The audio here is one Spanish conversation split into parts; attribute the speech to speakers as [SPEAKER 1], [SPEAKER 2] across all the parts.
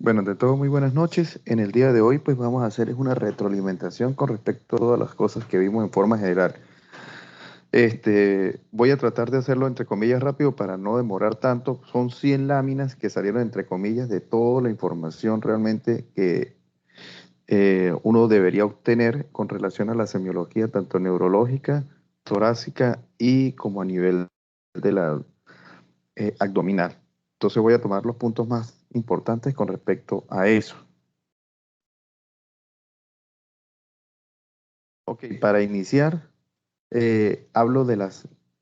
[SPEAKER 1] Bueno, de todo, muy buenas noches. En el día de hoy, pues vamos a hacer es una retroalimentación con respecto a todas las cosas que vimos en forma general. Voy a tratar de hacerlo entre comillas rápido para no demorar tanto. Son 100 láminas que salieron entre comillas de toda la información realmente que uno debería obtener con relación a la semiología, tanto neurológica, torácica y como a nivel de la abdominal. Entonces voy a tomar los puntos más importantes con respecto a eso. Ok, para iniciar, hablo de la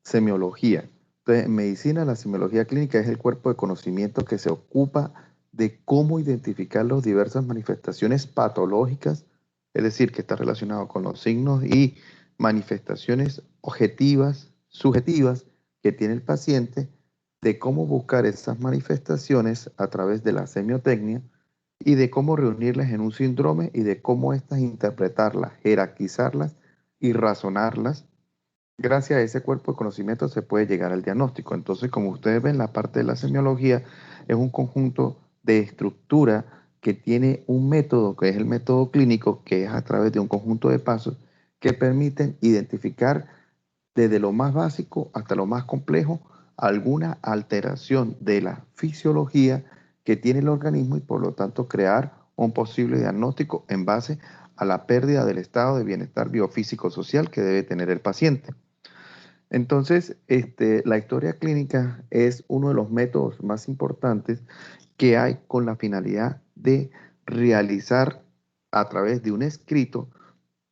[SPEAKER 1] semiología. Entonces, en medicina, la semiología clínica es el cuerpo de conocimiento que se ocupa de cómo identificar las diversas manifestaciones patológicas, es decir, que está relacionado con los signos y manifestaciones objetivas, subjetivas que tiene el paciente, de cómo buscar esas manifestaciones a través de la semiotecnia y de cómo reunirlas en un síndrome y de cómo estas interpretarlas, jerarquizarlas y razonarlas. Gracias a ese cuerpo de conocimiento se puede llegar al diagnóstico. Entonces, como ustedes ven, la parte de la semiología es un conjunto de estructura que tiene un método, que es el método clínico, que es a través de un conjunto de pasos que permiten identificar desde lo más básico hasta lo más complejo alguna alteración de la fisiología que tiene el organismo y por lo tanto crear un posible diagnóstico en base a la pérdida del estado de bienestar biofísico social que debe tener el paciente. Entonces, la historia clínica es uno de los métodos más importantes que hay con la finalidad de realizar a través de un escrito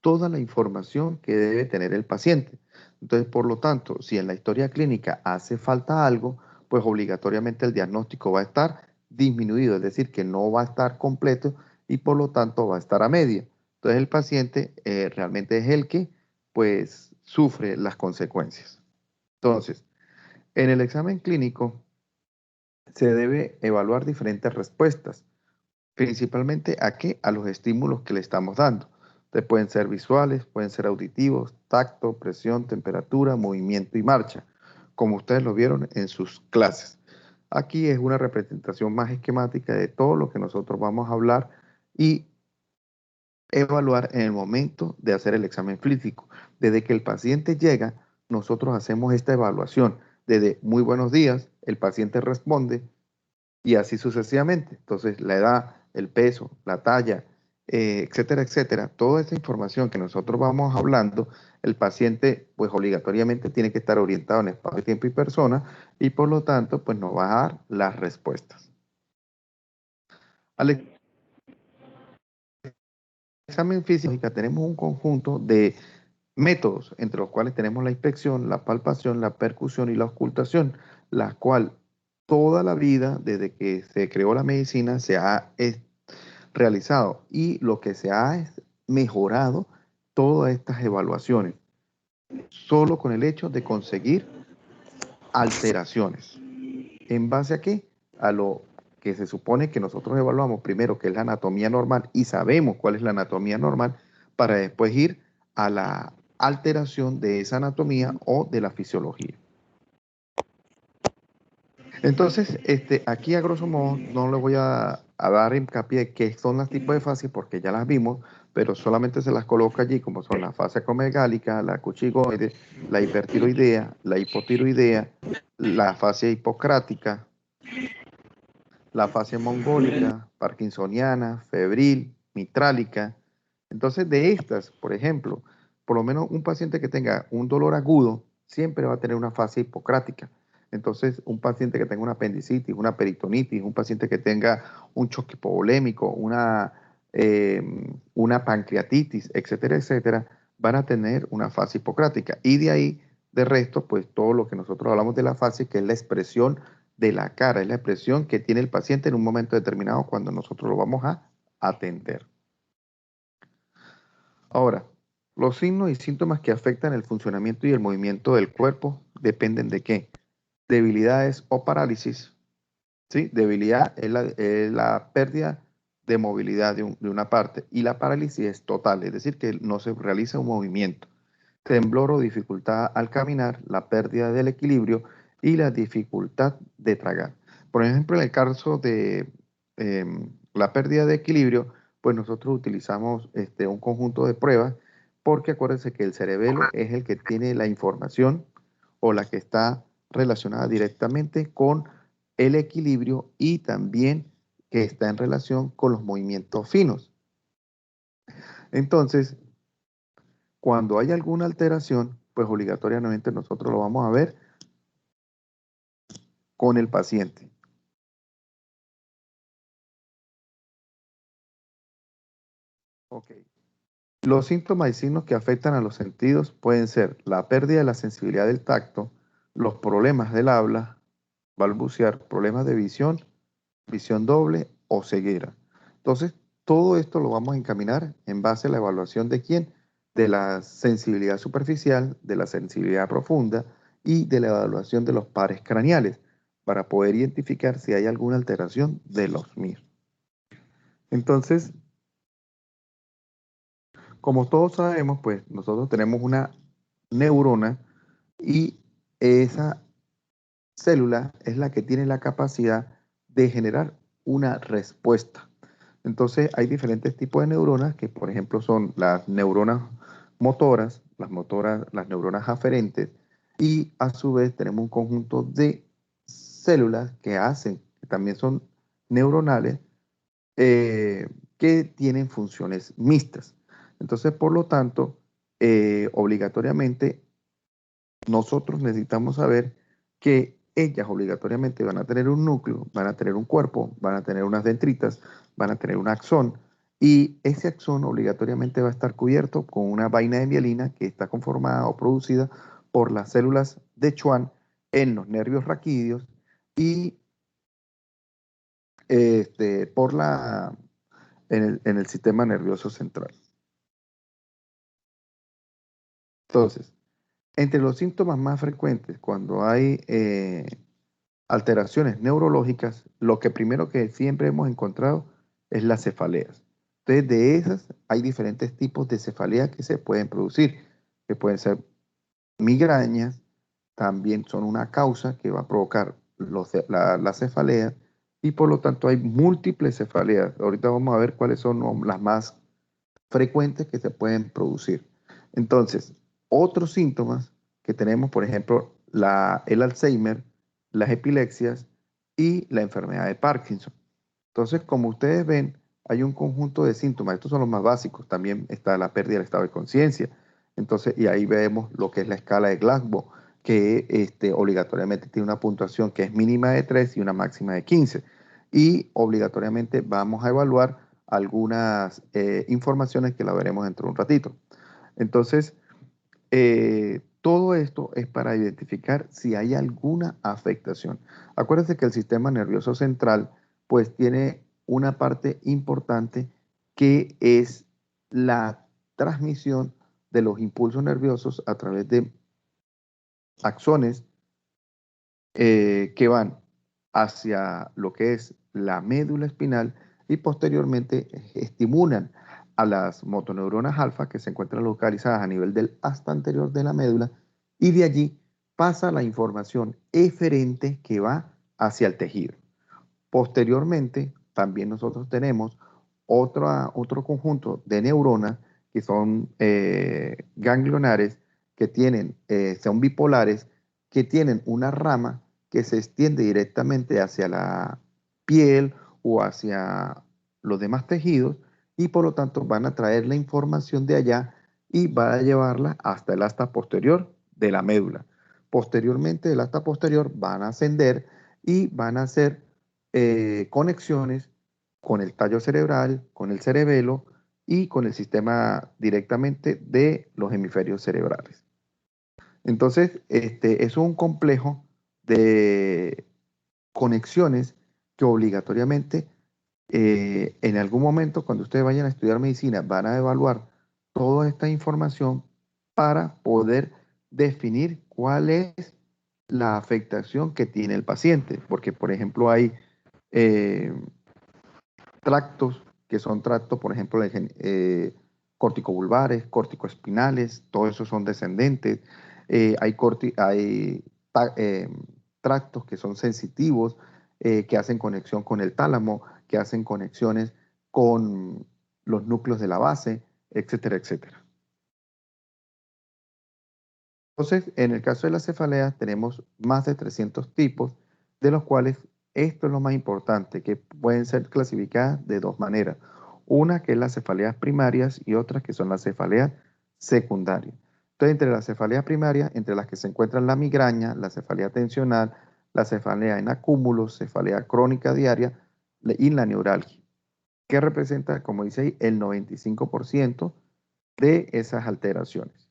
[SPEAKER 1] toda la información que debe tener el paciente. Entonces, por lo tanto, si en la historia clínica hace falta algo, pues obligatoriamente el diagnóstico va a estar disminuido, es decir, que no va a estar completo y por lo tanto va a estar a media. Entonces, el paciente realmente es el que, pues, sufre las consecuencias. Entonces, en el examen clínico se debe evaluar diferentes respuestas. Principalmente ¿a qué? A los estímulos que le estamos dando. Entonces pueden ser visuales, pueden ser auditivos, tacto, presión, temperatura, movimiento y marcha, como ustedes lo vieron en sus clases. Aquí es una representación más esquemática de todo lo que nosotros vamos a hablar y evaluar en el momento de hacer el examen físico. Desde que el paciente llega, nosotros hacemos esta evaluación. Desde muy buenos días, el paciente responde, y así sucesivamente. Entonces, la edad, el peso, la talla, etcétera, etcétera, toda esa información que nosotros vamos hablando, el paciente pues obligatoriamente tiene que estar orientado en espacio, tiempo y persona y por lo tanto pues nos va a dar las respuestas. Al examen físico tenemos un conjunto de métodos, entre los cuales tenemos la inspección, la palpación, la percusión y la ocultación, la cual toda la vida, desde que se creó la medicina, se ha realizado y lo que se ha es mejorado todas estas evaluaciones, solo con el hecho de conseguir alteraciones. ¿En base a qué? A lo que se supone que nosotros evaluamos primero, que es la anatomía normal, y sabemos cuál es la anatomía normal, para después ir a la alteración de esa anatomía o de la fisiología. Entonces, aquí a grosso modo no le voy a dar hincapié de qué son los tipos de fascias porque ya las vimos, pero solamente se las coloca allí como son la fascia acromegálica, la cuchigoide, la hipertiroidea, la hipotiroidea, la fascia hipocrática, la fascia mongólica, parkinsoniana, febril, mitrálica. Entonces, de estas, por ejemplo, por lo menos un paciente que tenga un dolor agudo siempre va a tener una fascia hipocrática. Entonces, un paciente que tenga una apendicitis, una peritonitis, un paciente que tenga un choque hipovolémico, una pancreatitis, etcétera, etcétera, van a tener una fascia hipocrática. Y de ahí, de resto, pues todo lo que nosotros hablamos de la fascia, que es la expresión de la cara, es la expresión que tiene el paciente en un momento determinado cuando nosotros lo vamos a atender. Ahora, los signos y síntomas que afectan el funcionamiento y el movimiento del cuerpo dependen de qué? Debilidades o parálisis. ¿Sí? Debilidad es la pérdida de movilidad de una parte y la parálisis es total, es decir, que no se realiza un movimiento. Temblor o dificultad al caminar, la pérdida del equilibrio y la dificultad de tragar. Por ejemplo, en el caso de la pérdida de equilibrio, pues nosotros utilizamos un conjunto de pruebas, porque acuérdense que el cerebelo es el que tiene la información o la que está relacionada directamente con el equilibrio y también que está en relación con los movimientos finos. Entonces, cuando hay alguna alteración, pues obligatoriamente nosotros lo vamos a ver con el paciente. Ok. Los síntomas y signos que afectan a los sentidos pueden ser la pérdida de la sensibilidad del tacto, los problemas del habla, balbucear, problemas de visión, visión doble o ceguera. Entonces, todo esto lo vamos a encaminar en base a la evaluación de quién, de la sensibilidad superficial, de la sensibilidad profunda y de la evaluación de los pares craneales para poder identificar si hay alguna alteración de los mismos. Entonces, como todos sabemos, pues nosotros tenemos una neurona y esa célula es la que tiene la capacidad de generar una respuesta. Entonces hay diferentes tipos de neuronas que, por ejemplo, son las neuronas motoras, las neuronas aferentes, y a su vez tenemos un conjunto de células que también son neuronales, eh, que tienen funciones mixtas. Entonces, por lo tanto, obligatoriamente nosotros necesitamos saber que ellas obligatoriamente van a tener un núcleo, van a tener un cuerpo, van a tener unas dendritas, van a tener un axón, y ese axón obligatoriamente va a estar cubierto con una vaina de mielina que está conformada o producida por las células de Schwann en los nervios raquídeos y por en el sistema nervioso central. Entonces, entre los síntomas más frecuentes cuando hay alteraciones neurológicas, lo que primero que siempre hemos encontrado es las cefaleas. Entonces, de esas hay diferentes tipos de cefaleas que se pueden producir, que pueden ser migrañas, también son una causa que va a provocar la cefalea, y por lo tanto hay múltiples cefaleas. Ahorita vamos a ver cuáles son las más frecuentes que se pueden producir. Entonces, otros síntomas que tenemos, por ejemplo, el Alzheimer, las epilepsias y la enfermedad de Parkinson. Entonces, como ustedes ven, hay un conjunto de síntomas. Estos son los más básicos. También está la pérdida del estado de conciencia. Entonces, y ahí vemos lo que es la escala de Glasgow, que obligatoriamente tiene una puntuación que es mínima de 3 y una máxima de 15. Y obligatoriamente vamos a evaluar algunas informaciones que la veremos dentro de un ratito. Entonces, todo esto es para identificar si hay alguna afectación. Acuérdense que el sistema nervioso central pues tiene una parte importante que es la transmisión de los impulsos nerviosos a través de axones que van hacia lo que es la médula espinal y posteriormente estimulan a las motoneuronas alfa que se encuentran localizadas a nivel del asta anterior de la médula, y de allí pasa la información eferente que va hacia el tejido. Posteriormente, también nosotros tenemos otro conjunto de neuronas que son ganglionares, que son bipolares, que tienen una rama que se extiende directamente hacia la piel o hacia los demás tejidos, y por lo tanto van a traer la información de allá y van a llevarla hasta el asta posterior de la médula. Posteriormente del asta posterior van a ascender y van a hacer conexiones con el tallo cerebral, con el cerebelo y con el sistema directamente de los hemisferios cerebrales. Entonces, es un complejo de conexiones que obligatoriamente en algún momento, cuando ustedes vayan a estudiar medicina, van a evaluar toda esta información para poder definir cuál es la afectación que tiene el paciente. Porque, por ejemplo, hay eh, tractos que son tractos, por ejemplo, corticovulvares, corticoespinales, todos esos son descendentes. Hay tractos que son sensitivos, que hacen conexión con el tálamo, que hacen conexiones con los núcleos de la base, etcétera, etcétera. Entonces, en el caso de las cefaleas tenemos más de 300 tipos, de los cuales esto es lo más importante, que pueden ser clasificadas de dos maneras. Una que es las cefaleas primarias y otra que son las cefaleas secundarias. Entonces, entre las cefaleas primarias, entre las que se encuentran la migraña, la cefalea tensional, la cefalea en acúmulos, cefalea crónica diaria y la neuralgia, que representa, como dice ahí, el 95% de esas alteraciones.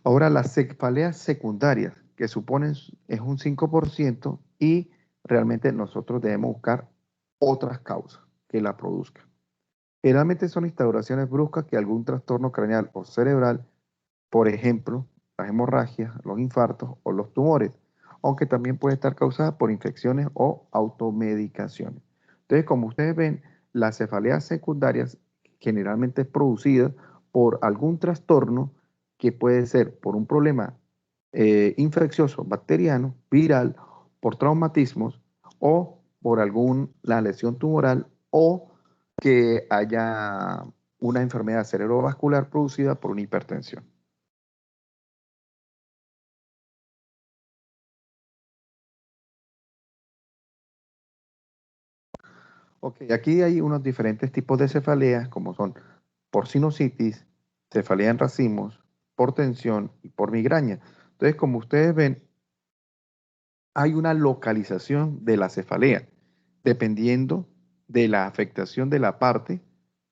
[SPEAKER 1] Ahora, las cefaleas secundarias, que suponen es un 5% y realmente nosotros debemos buscar otras causas que la produzcan. Generalmente son instauraciones bruscas que algún trastorno craneal o cerebral, por ejemplo, las hemorragias, los infartos o los tumores, aunque también puede estar causada por infecciones o automedicaciones. Entonces, como ustedes ven, las cefaleas secundarias generalmente es producida por algún trastorno que puede ser por un problema infeccioso, bacteriano, viral, por traumatismos o por la lesión tumoral o que haya una enfermedad cerebrovascular producida por una hipertensión. Ok, aquí hay unos diferentes tipos de cefaleas, como son por sinusitis, cefalea en racimos, por tensión y por migraña. Entonces, como ustedes ven, hay una localización de la cefalea, dependiendo de la afectación de la parte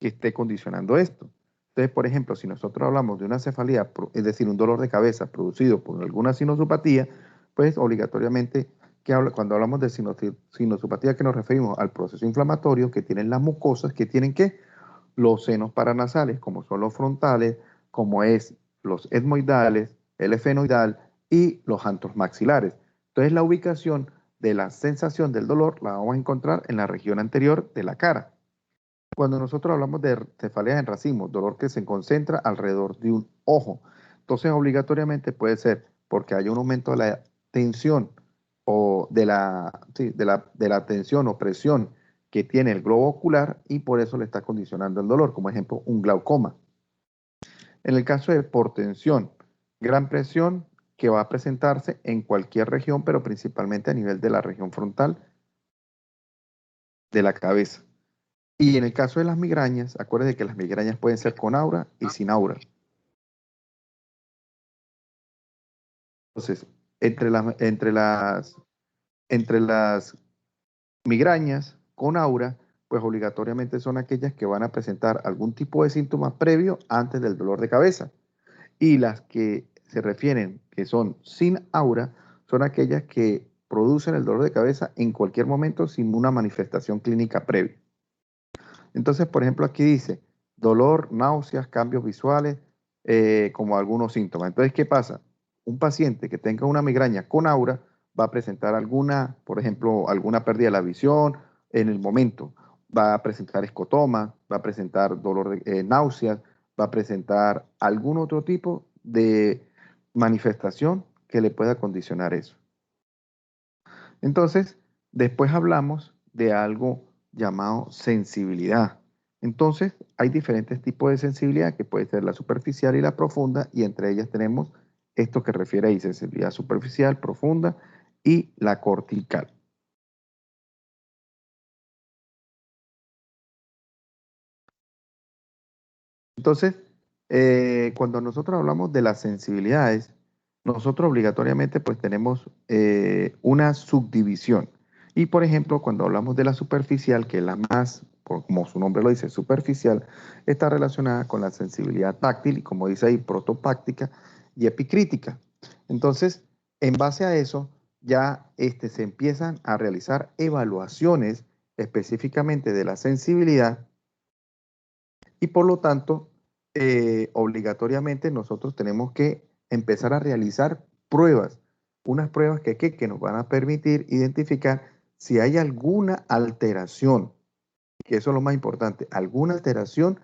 [SPEAKER 1] que esté condicionando esto. Entonces, por ejemplo, si nosotros hablamos de una cefalea, es decir, un dolor de cabeza producido por alguna sinusopatía, pues obligatoriamente, cuando hablamos de sinusopatía, que nos referimos al proceso inflamatorio que tienen las mucosas, que tienen que los senos paranasales, como son los frontales, como es los etmoidales, el efenoidal y los antros maxilares. Entonces la ubicación de la sensación del dolor la vamos a encontrar en la región anterior de la cara. Cuando nosotros hablamos de cefaleas en racimos, dolor que se concentra alrededor de un ojo, entonces obligatoriamente puede ser porque hay un aumento de la tensión o de la tensión o presión que tiene el globo ocular y por eso le está condicionando el dolor, como ejemplo un glaucoma. En el caso de portensión, gran presión que va a presentarse en cualquier región, pero principalmente a nivel de la región frontal de la cabeza. Y en el caso de las migrañas, acuérdense que las migrañas pueden ser con aura y sin aura. Entonces, entre las migrañas con aura, pues obligatoriamente son aquellas que van a presentar algún tipo de síntoma previo antes del dolor de cabeza. Y las que se refieren que son sin aura son aquellas que producen el dolor de cabeza en cualquier momento sin una manifestación clínica previa. Entonces, por ejemplo, aquí dice dolor, náuseas, cambios visuales, como algunos síntomas. Entonces, ¿qué pasa? Un paciente que tenga una migraña con aura va a presentar alguna, por ejemplo, alguna pérdida de la visión en el momento. Va a presentar escotoma, va a presentar dolor de náuseas, va a presentar algún otro tipo de manifestación que le pueda condicionar eso. Entonces, después hablamos de algo llamado sensibilidad. Entonces, hay diferentes tipos de sensibilidad que puede ser la superficial y la profunda, y entre ellas tenemos esto que refiere ahí, sensibilidad superficial, profunda y la cortical. Entonces, cuando nosotros hablamos de las sensibilidades, nosotros obligatoriamente pues tenemos una subdivisión. Y por ejemplo, cuando hablamos de la superficial, que es la más, como su nombre lo dice, superficial, está relacionada con la sensibilidad táctil y como dice ahí, protopáctica y epicrítica. Entonces, en base a eso, ya se empiezan a realizar evaluaciones específicamente de la sensibilidad y por lo tanto, obligatoriamente nosotros tenemos que empezar a realizar pruebas, unas pruebas que nos van a permitir identificar si hay alguna alteración, que eso es lo más importante, alguna alteración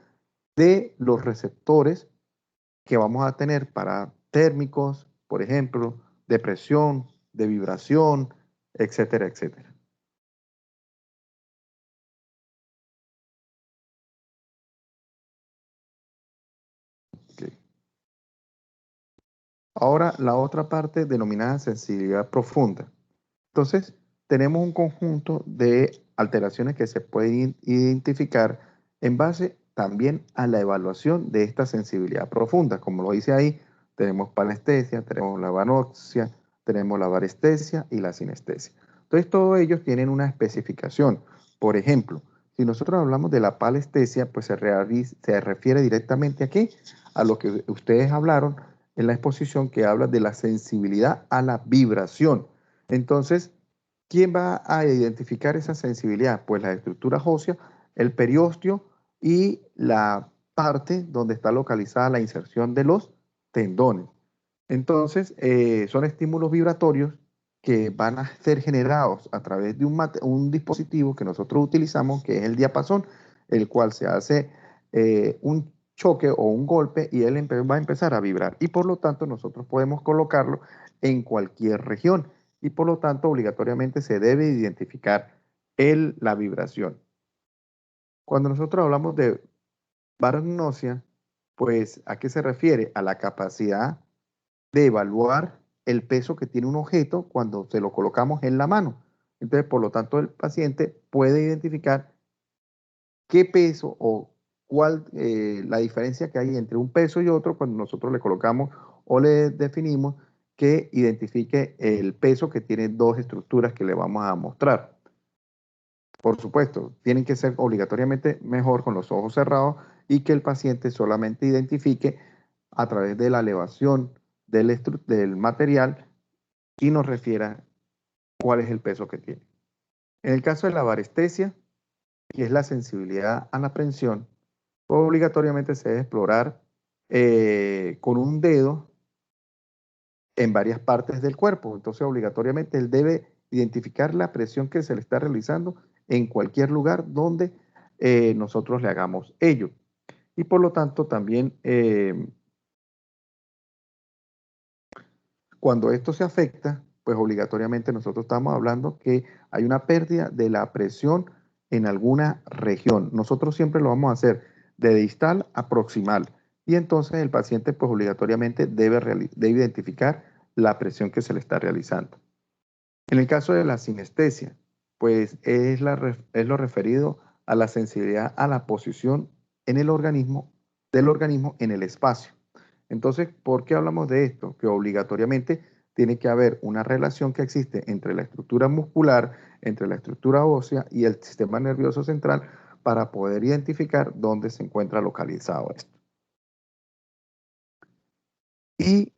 [SPEAKER 1] de los receptores que vamos a tener para térmicos, por ejemplo, de presión, de vibración, etcétera, etcétera. Ahora, la otra parte denominada sensibilidad profunda. Entonces, tenemos un conjunto de alteraciones que se pueden identificar en base también a la evaluación de esta sensibilidad profunda. Como lo dice ahí, tenemos palestesia, tenemos la vanoxia, tenemos la varestesia y la sinestesia. Entonces, todos ellos tienen una especificación. Por ejemplo, si nosotros hablamos de la palestesia, pues se refiere directamente aquí a lo que ustedes hablaron en la exposición, que habla de la sensibilidad a la vibración. Entonces, ¿quién va a identificar esa sensibilidad? Pues la estructura ósea, el periósteo y la parte donde está localizada la inserción de los tendones. Entonces, son estímulos vibratorios que van a ser generados a través de un dispositivo que nosotros utilizamos, que es el diapasón, el cual se hace un choque o un golpe y él va a empezar a vibrar. Y por lo tanto, nosotros podemos colocarlo en cualquier región y por lo tanto, obligatoriamente se debe identificar la vibración. Cuando nosotros hablamos de paragnosia, pues ¿a qué se refiere? A la capacidad de evaluar el peso que tiene un objeto cuando se lo colocamos en la mano. Entonces, por lo tanto, el paciente puede identificar qué peso o cuál la diferencia que hay entre un peso y otro cuando nosotros le colocamos o le definimos que identifique el peso que tiene dos estructuras que le vamos a mostrar. Por supuesto, tienen que ser obligatoriamente mejor con los ojos cerrados y que el paciente solamente identifique a través de la elevación del material y nos refiera cuál es el peso que tiene. En el caso de la varestesia, que es la sensibilidad a la presión, obligatoriamente se debe explorar con un dedo en varias partes del cuerpo. Entonces, obligatoriamente él debe identificar la presión que se le está realizando en cualquier lugar donde nosotros le hagamos ello. Y por lo tanto, también cuando esto se afecta, pues obligatoriamente nosotros estamos hablando que hay una pérdida de la presión en alguna región. Nosotros siempre lo vamos a hacer de distal a proximal. Y entonces el paciente pues obligatoriamente debe identificar la presión que se le está realizando. En el caso de la sinestesia, pues es lo referido a la sensibilidad a la posición en el organismo, del organismo en el espacio. Entonces, ¿por qué hablamos de esto? Que obligatoriamente tiene que haber una relación que existe entre la estructura muscular, entre la estructura ósea y el sistema nervioso central para poder identificar dónde se encuentra localizado esto. Y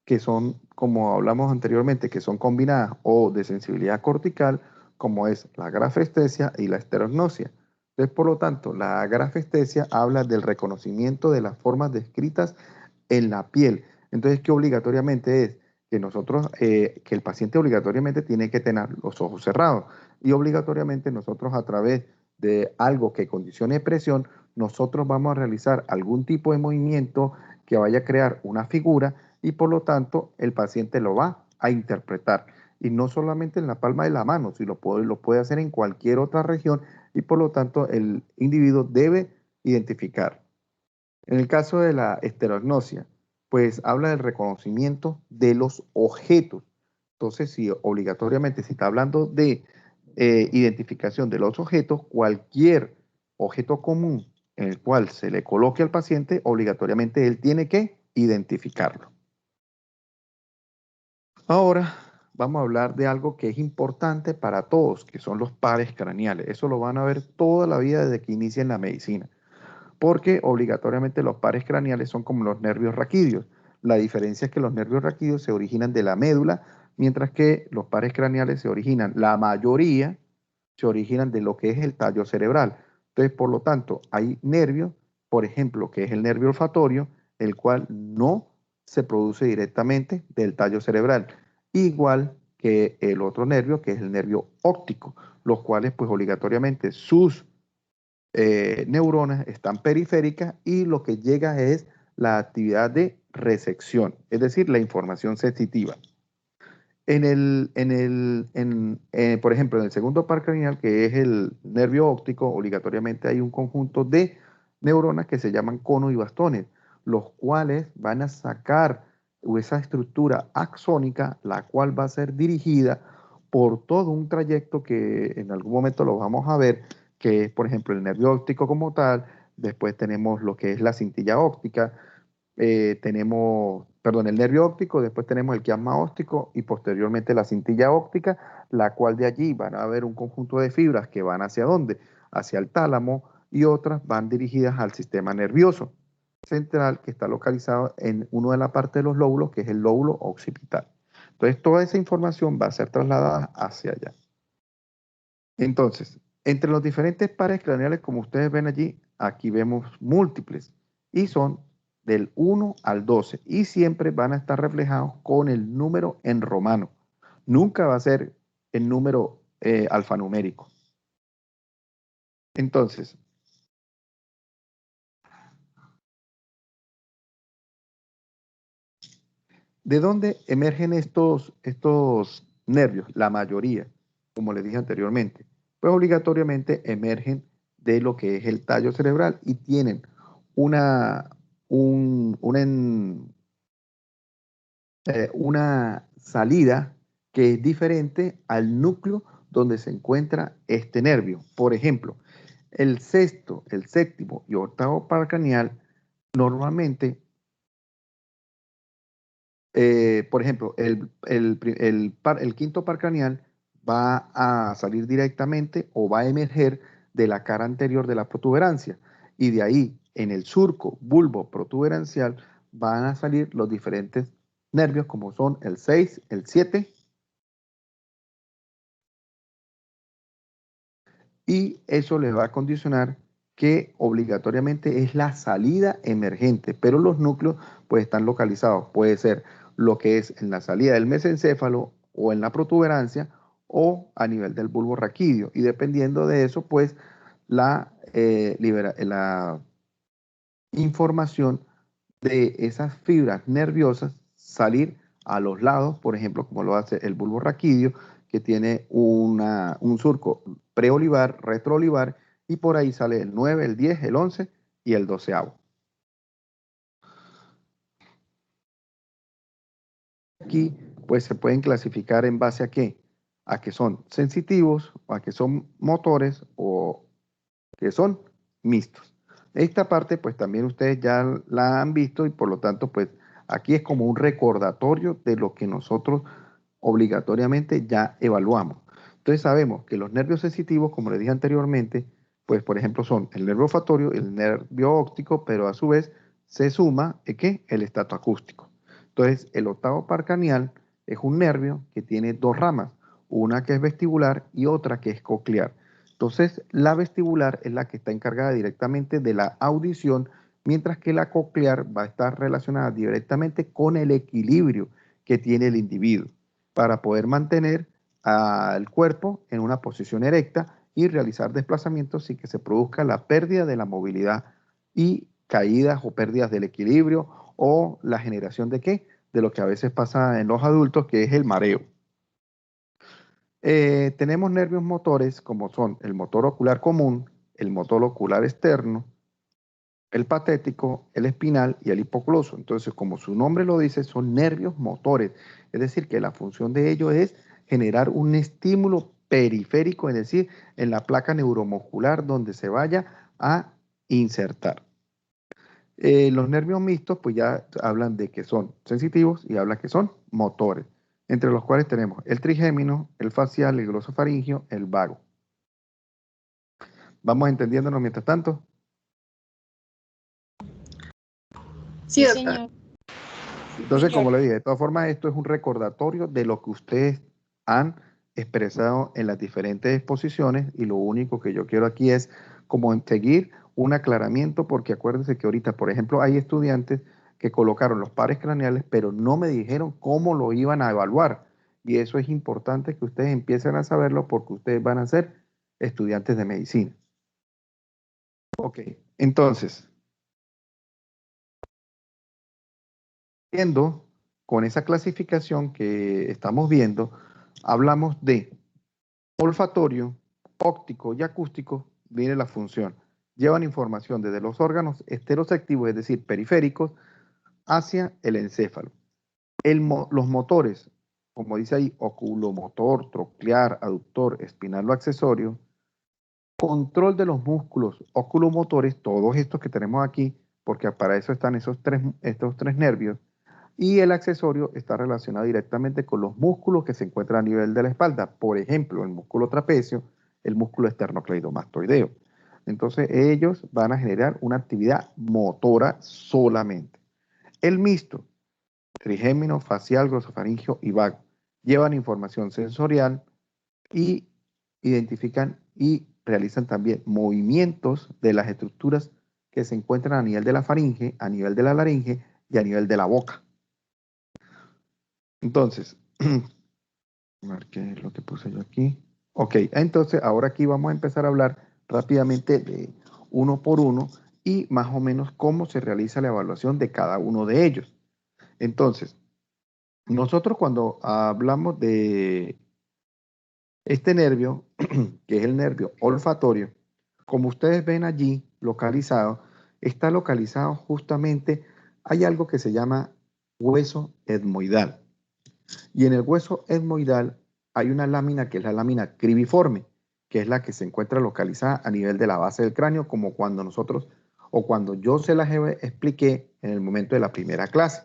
[SPEAKER 1] que son, como hablamos anteriormente, que son combinadas o de sensibilidad cortical, como es la grafestesia y la esterognosia. Entonces, por lo tanto, la grafestesia habla del reconocimiento de las formas descritas en la piel. Entonces, ¿qué obligatoriamente es? Que nosotros, que el paciente obligatoriamente tiene que tener los ojos cerrados y obligatoriamente nosotros a través de algo que condicione presión, nosotros vamos a realizar algún tipo de movimiento que vaya a crear una figura y por lo tanto el paciente lo va a interpretar. Y no solamente en la palma de la mano, sino lo puede hacer en cualquier otra región y por lo tanto el individuo debe identificar. En el caso de la esterognosia, pues habla del reconocimiento de los objetos. Entonces, si obligatoriamente se está hablando de identificación de los objetos, cualquier objeto común en el cual se le coloque al paciente, obligatoriamente él tiene que identificarlo. Ahora vamos a hablar de algo que es importante para todos, que son los pares craneales. Eso lo van a ver toda la vida desde que inician la medicina, porque obligatoriamente los pares craneales son como los nervios raquídeos. La diferencia es que los nervios raquídeos se originan de la médula, mientras que los pares craneales se originan, la mayoría se originan de lo que es el tallo cerebral. Entonces, por lo tanto, hay nervios, por ejemplo, que es el nervio olfatorio, el cual no se produce directamente del tallo cerebral, igual que el otro nervio, que es el nervio óptico, los cuales pues obligatoriamente sus neuronas están periféricas y lo que llega es la actividad de recepción, es decir, la información sensitiva. Por ejemplo, en el segundo par craneal, que es el nervio óptico, obligatoriamente hay un conjunto de neuronas que se llaman conos y bastones, los cuales van a sacar esa estructura axónica, la cual va a ser dirigida por todo un trayecto que en algún momento lo vamos a ver, que es, por ejemplo, el nervio óptico como tal. Después tenemos lo que es la cintilla óptica, el nervio óptico, después tenemos el quiasma óptico y posteriormente la cintilla óptica, la cual de allí van a haber un conjunto de fibras que van hacia dónde, hacia el tálamo, y otras van dirigidas al sistema nervioso central, que está localizado en una de las partes de los lóbulos, que es el lóbulo occipital. Entonces, toda esa información va a ser trasladada hacia allá. Entonces, entre los diferentes pares craneales, como ustedes ven allí, aquí vemos múltiples, y son del 1 al 12, y siempre van a estar reflejados con el número en romano. Nunca va a ser el número alfanumérico. Entonces, ¿de dónde emergen estos nervios? La mayoría, como les dije anteriormente, pues obligatoriamente emergen de lo que es el tallo cerebral y tienen una, una salida que es diferente al núcleo donde se encuentra este nervio. Por ejemplo, el sexto, el séptimo y octavo par craneal normalmente, por ejemplo, el quinto par craneal va a salir directamente o va a emerger de la cara anterior de la protuberancia, y de ahí en el surco bulbo protuberancial van a salir los diferentes nervios como son el 6, el 7, y eso les va a condicionar que obligatoriamente es la salida emergente, pero los núcleos pues están localizados. Puede ser lo que es en la salida del mesencéfalo o en la protuberancia o a nivel del bulbo raquídeo, y dependiendo de eso pues la información de esas fibras nerviosas salir a los lados, por ejemplo, como lo hace el bulbo raquídeo, que tiene un surco preolivar, retroolivar, y por ahí sale el 9, el 10, el 11 y el 12avo. Aquí, pues se pueden clasificar en base a qué, a que son sensitivos, o a que son motores, o que son mixtos. Esta parte, pues también ustedes ya la han visto, y por lo tanto, pues aquí es como un recordatorio de lo que nosotros obligatoriamente ya evaluamos. Entonces sabemos que los nervios sensitivos, como les dije anteriormente, pues por ejemplo son el nervio olfatorio, el nervio óptico, pero a su vez se suma ¿qué? El estato acústico. Entonces el octavo par craneal es un nervio que tiene dos ramas, una que es vestibular y otra que es coclear. Entonces la vestibular es la que está encargada directamente de la audición, mientras que la coclear va a estar relacionada directamente con el equilibrio que tiene el individuo para poder mantener al cuerpo en una posición erecta y realizar desplazamientos sin que se produzca la pérdida de la movilidad y caídas o pérdidas del equilibrio o la generación de qué, de lo que a veces pasa en los adultos, que es el mareo. Tenemos nervios motores como son el motor ocular común, el motor ocular externo, el patético, el espinal y el hipocloso. Entonces, como su nombre lo dice, son nervios motores. Es decir, que la función de ellos es generar un estímulo periférico, es decir, en la placa neuromuscular donde se vaya a insertar. Los nervios mixtos, pues ya hablan de que son sensitivos y hablan que son motores, entre los cuales tenemos el trigémino, el facial, el glosofaringio, el vago. ¿Vamos entendiéndonos mientras tanto?
[SPEAKER 2] Sí, señor.
[SPEAKER 1] Entonces, como le dije, de todas formas, esto es un recordatorio de lo que ustedes han expresado en las diferentes exposiciones, y lo único que yo quiero aquí es como seguir un aclaramiento, porque acuérdense que ahorita, por ejemplo, hay estudiantes que colocaron los pares craneales, pero no me dijeron cómo lo iban a evaluar, y eso es importante que ustedes empiecen a saberlo porque ustedes van a ser estudiantes de medicina. Ok, entonces, viendo con esa clasificación que estamos viendo, hablamos de olfatorio, óptico y acústico. Viene la función llevan información desde los órganos esteroceptivos, es decir, periféricos, hacia el encéfalo. Los motores, como dice ahí, oculomotor, troclear, aductor, espinal o accesorio, control de los músculos oculomotores, todos estos que tenemos aquí, porque para eso están estos tres nervios, y el accesorio está relacionado directamente con los músculos que se encuentran a nivel de la espalda, por ejemplo, el músculo trapecio, el músculo esternocleidomastoideo. Entonces ellos van a generar una actividad motora solamente. El mixto, trigémino, facial, glosofaringeo y vago, llevan información sensorial y identifican y realizan también movimientos de las estructuras que se encuentran a nivel de la faringe, a nivel de la laringe y a nivel de la boca. Entonces, a ver qué es lo que puse yo aquí. Ok, entonces ahora aquí vamos a empezar a hablar rápidamente de uno por uno y más o menos cómo se realiza la evaluación de cada uno de ellos. Entonces, nosotros cuando hablamos de este nervio, que es el nervio olfatorio, como ustedes ven allí localizado, está localizado justamente, hay algo que se llama hueso etmoidal. Y en el hueso etmoidal hay una lámina que es la lámina cribiforme, que es la que se encuentra localizada a nivel de la base del cráneo, como cuando nosotros o cuando yo se las expliqué en el momento de la primera clase.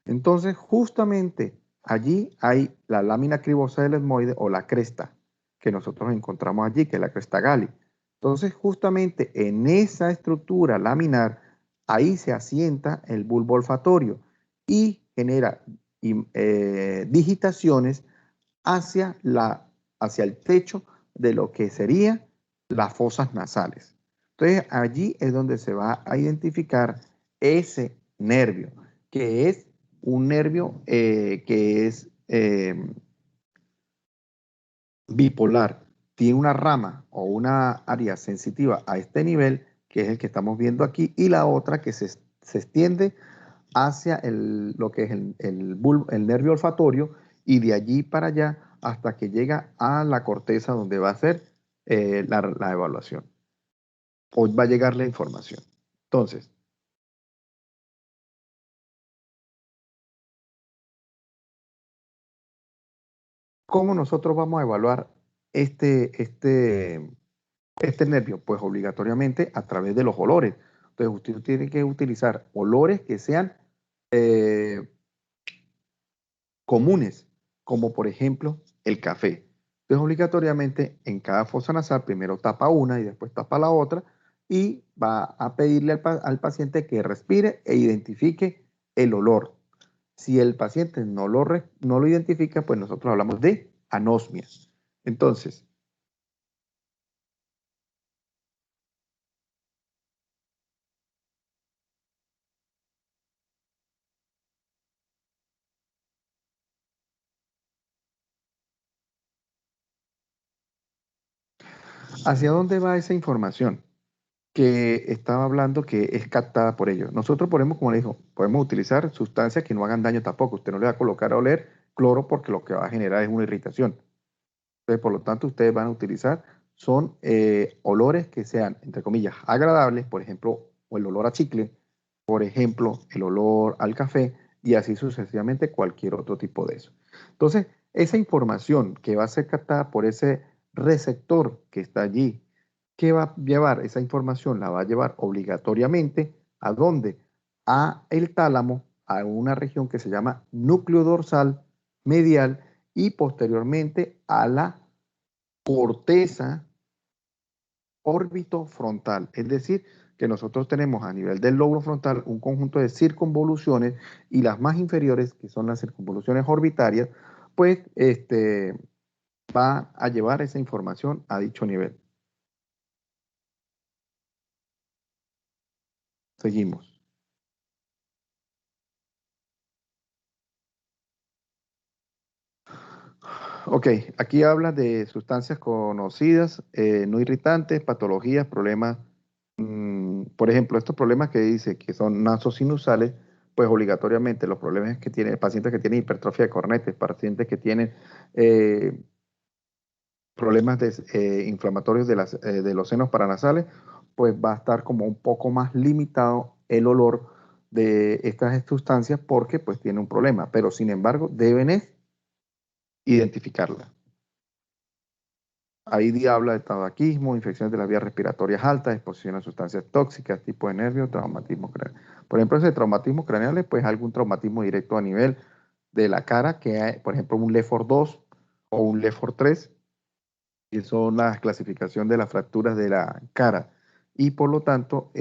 [SPEAKER 1] Entonces, justamente allí hay la lámina cribosa del etmoide o la cresta que nosotros encontramos allí, que es la cresta Galli. Entonces, justamente en esa estructura laminar, ahí se asienta el bulbo olfatorio y genera digitaciones hacia, hacia el techo de lo que serían las fosas nasales. Entonces allí es donde se va a identificar ese nervio, que es un nervio que es bipolar, tiene una rama o una área sensitiva a este nivel, que es el que estamos viendo aquí, y la otra que se extiende hacia lo que es el nervio olfatorio y de allí para allá hasta que llega a la corteza donde va a ser la evaluación o va a llegar la información. Entonces, ¿cómo nosotros vamos a evaluar este nervio? Pues obligatoriamente a través de los olores. Entonces, usted tiene que utilizar olores que sean comunes, como por ejemplo el café. Entonces, obligatoriamente en cada fosa nasal, primero tapa una y después tapa la otra, y va a pedirle al paciente que respire e identifique el olor. Si el paciente no lo identifica, pues nosotros hablamos de anosmia. Entonces, ¿hacia dónde va esa información que estaba hablando que es captada por ellos? Nosotros podemos, como le dijo, podemos utilizar sustancias que no hagan daño tampoco. Usted no le va a colocar a oler cloro porque lo que va a generar es una irritación. Entonces, por lo tanto, ustedes van a utilizar son olores que sean, entre comillas, agradables, por ejemplo, o el olor a chicle, por ejemplo, el olor al café y así sucesivamente cualquier otro tipo de eso. Entonces, esa información que va a ser captada por ese receptor que está allí, ¿qué va a llevar? Esa información la va a llevar obligatoriamente ¿a dónde? A el tálamo, a una región que se llama núcleo dorsal medial y posteriormente a la corteza orbitofrontal. Es decir, que nosotros tenemos a nivel del lóbulo frontal un conjunto de circunvoluciones y las más inferiores, que son las circunvoluciones orbitarias, pues va a llevar esa información a dicho nivel. Seguimos. Ok, aquí habla de sustancias conocidas, no irritantes, patologías, problemas. Por ejemplo, estos problemas que dice que son nasosinusales, pues obligatoriamente los problemas que tiene pacientes que tienen hipertrofia de cornetes, pacientes que tienen problemas inflamatorios de los senos paranasales, pues va a estar como un poco más limitado el olor de estas sustancias porque pues tiene un problema, pero sin embargo deben identificarla. Ahí habla de tabaquismo, infecciones de las vías respiratorias altas, exposición a sustancias tóxicas, tipo de nervio, traumatismo craneal. Por ejemplo, ese traumatismo craneal, pues algún traumatismo directo a nivel de la cara, que hay, por ejemplo, un LEFOR 2 o un LEFOR 3, que son las clasificación de las fracturas de la cara. Y por lo tanto,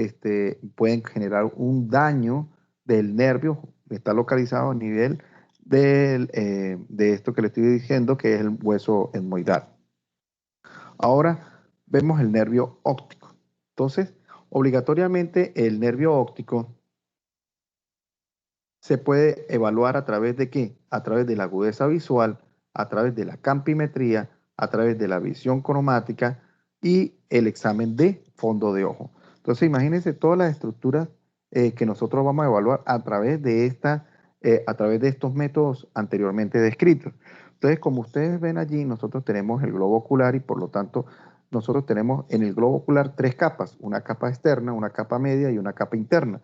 [SPEAKER 1] pueden generar un daño del nervio, está localizado a nivel de esto que le estoy diciendo, que es el hueso etmoidal. Ahora vemos el nervio óptico. Entonces, obligatoriamente el nervio óptico se puede evaluar a través de ¿qué? A través de la agudeza visual, a través de la campimetría, a través de la visión cromática y el examen de fondo de ojo. Entonces, imagínense todas las estructuras que nosotros vamos a evaluar a través de a través de estos métodos anteriormente descritos. Entonces, como ustedes ven allí, nosotros tenemos el globo ocular y por lo tanto nosotros tenemos en el globo ocular tres capas, una capa externa, una capa media y una capa interna.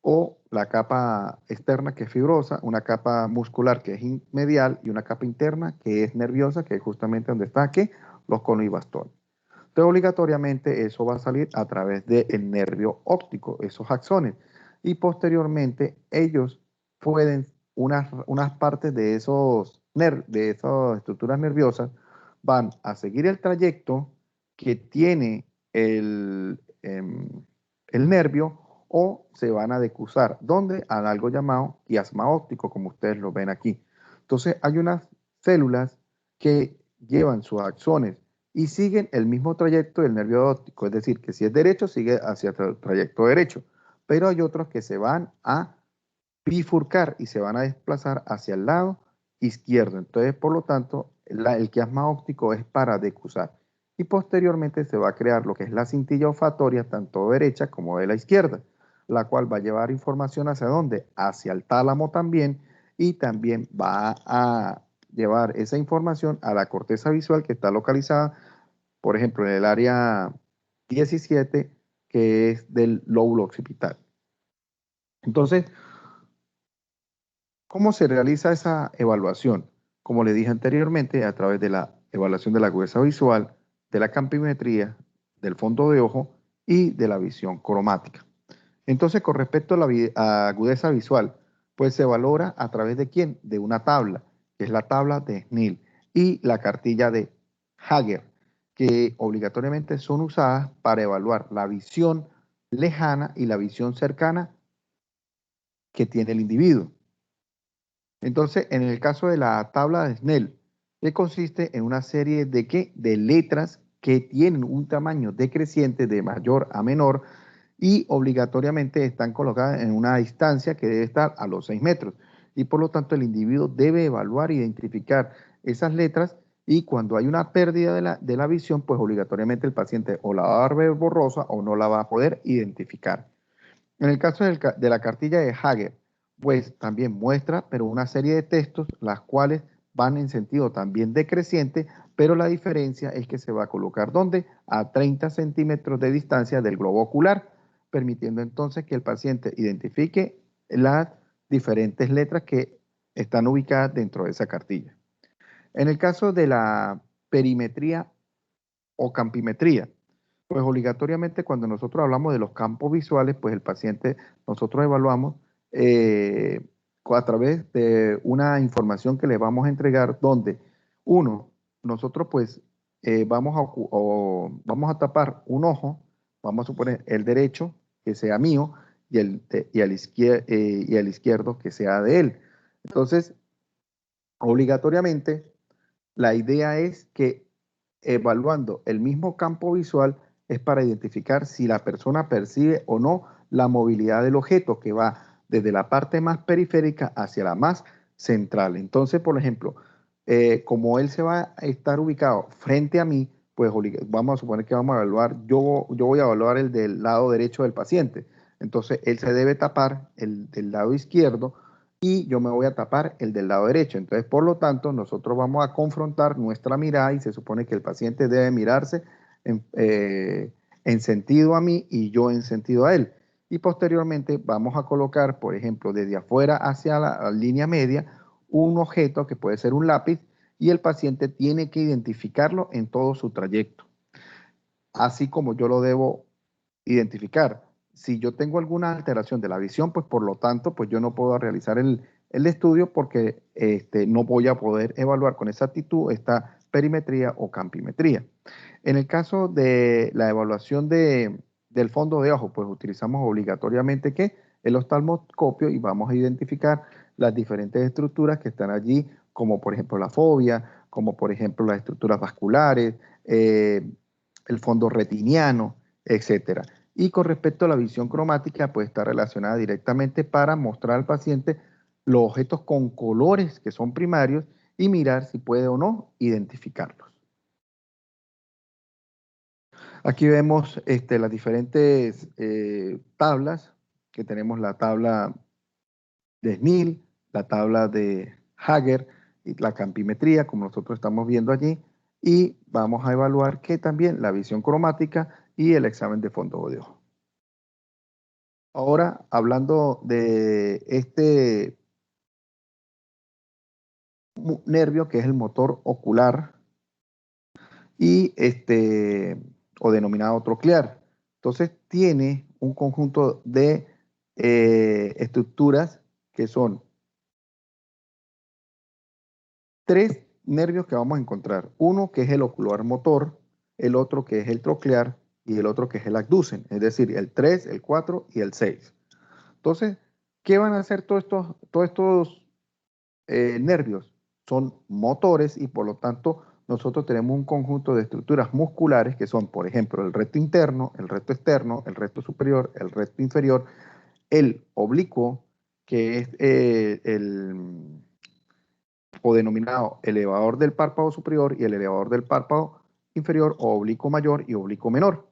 [SPEAKER 1] O la capa externa que es fibrosa, una capa muscular que es medial y una capa interna que es nerviosa, que es justamente donde está aquí los conos y bastones. Entonces, obligatoriamente eso va a salir a través del nervio óptico, esos axones. Y posteriormente ellos pueden, unas partes de de esas estructuras nerviosas van a seguir el trayecto que tiene el nervio o se van a decusar, donde a algo llamado quiasma óptico, como ustedes lo ven aquí. Entonces hay unas células que llevan sus axones y siguen el mismo trayecto del nervio óptico, es decir, que si es derecho, sigue hacia el trayecto derecho, pero hay otros que se van a bifurcar y se van a desplazar hacia el lado izquierdo. Entonces, por lo tanto, el quiasma óptico es para decusar. Y posteriormente se va a crear lo que es la cintilla olfatoria, tanto derecha como de la izquierda, la cual va a llevar información hacia dónde, hacia el tálamo también, y también va a llevar esa información a la corteza visual que está localizada, por ejemplo, en el área 17, que es del lóbulo occipital. Entonces, ¿cómo se realiza esa evaluación? Como le dije anteriormente, a través de la evaluación de la agudeza visual, de la campimetría, del fondo de ojo y de la visión cromática. Entonces, con respecto a la agudeza visual, pues se valora a través de ¿quién? De una tabla, que es la tabla de Snell y la cartilla de Hager, que obligatoriamente son usadas para evaluar la visión lejana y la visión cercana que tiene el individuo. Entonces, en el caso de la tabla de Snell, que consiste en una serie de ¿qué? De letras que tienen un tamaño decreciente de mayor a menor y obligatoriamente están colocadas en una distancia que debe estar a los 6 metros. Y por lo tanto, el individuo debe evaluar e identificar esas letras y cuando hay una pérdida de la visión, pues obligatoriamente el paciente o la va a ver borrosa o no la va a poder identificar. En el caso de la cartilla de Hager, pues también muestra, pero una serie de textos, las cuales van en sentido también decreciente, pero la diferencia es que se va a colocar ¿dónde? A 30 centímetros de distancia del globo ocular, permitiendo entonces que el paciente identifique las diferentes letras que están ubicadas dentro de esa cartilla. En el caso de la perimetría o campimetría, pues obligatoriamente cuando nosotros hablamos de los campos visuales, pues el paciente, nosotros evaluamos eh, a través de una información que le vamos a entregar donde, uno, nosotros pues vamos a tapar un ojo, vamos a suponer el derecho que sea mío y el izquierdo que sea de él. Entonces, obligatoriamente, la idea es que evaluando el mismo campo visual es para identificar si la persona percibe o no la movilidad del objeto que va desde la parte más periférica hacia la más central. Entonces, por ejemplo, como él se va a estar ubicado frente a mí, pues vamos a suponer que vamos a evaluar, yo voy a evaluar el del lado derecho del paciente. Entonces, él se debe tapar el del lado izquierdo y yo me voy a tapar el del lado derecho. Entonces, por lo tanto, nosotros vamos a confrontar nuestra mirada y se supone que el paciente debe mirarse en sentido a mí y yo en sentido a él. Y posteriormente vamos a colocar, por ejemplo, desde afuera hacia la línea media, un objeto que puede ser un lápiz y el paciente tiene que identificarlo en todo su trayecto. Así como yo lo debo identificar. Si yo tengo alguna alteración de la visión, pues por lo tanto, pues yo no puedo realizar el estudio porque no voy a poder evaluar con exactitud esta perimetría o campimetría. En el caso de la evaluación del fondo de ojo, pues utilizamos obligatoriamente ¿qué? El oftalmoscopio y vamos a identificar las diferentes estructuras que están allí, como por ejemplo la fobia, como por ejemplo las estructuras vasculares, el fondo retiniano, etcétera. Y con respecto a la visión cromática, pues está relacionada directamente para mostrar al paciente los objetos con colores que son primarios y mirar si puede o no identificarlos. Aquí vemos las diferentes tablas, que tenemos la tabla de Snell, la tabla de Hager y la campimetría, como nosotros estamos viendo allí, y vamos a evaluar que también la visión cromática y el examen de fondo de ojo. Ahora, hablando de este nervio que es el motor ocular y o denominado troclear. Entonces tiene un conjunto de estructuras que son tres nervios que vamos a encontrar. Uno que es el ocular motor, el otro que es el troclear y el otro que es el abducen, es decir, el 3, el 4 y el 6. Entonces, ¿qué van a hacer todos estos nervios? Son motores y por lo tanto nosotros tenemos un conjunto de estructuras musculares que son, por ejemplo, el recto interno, el recto externo, el recto superior, el recto inferior, el oblicuo, que es o denominado elevador del párpado superior y el elevador del párpado inferior o oblicuo mayor y oblicuo menor.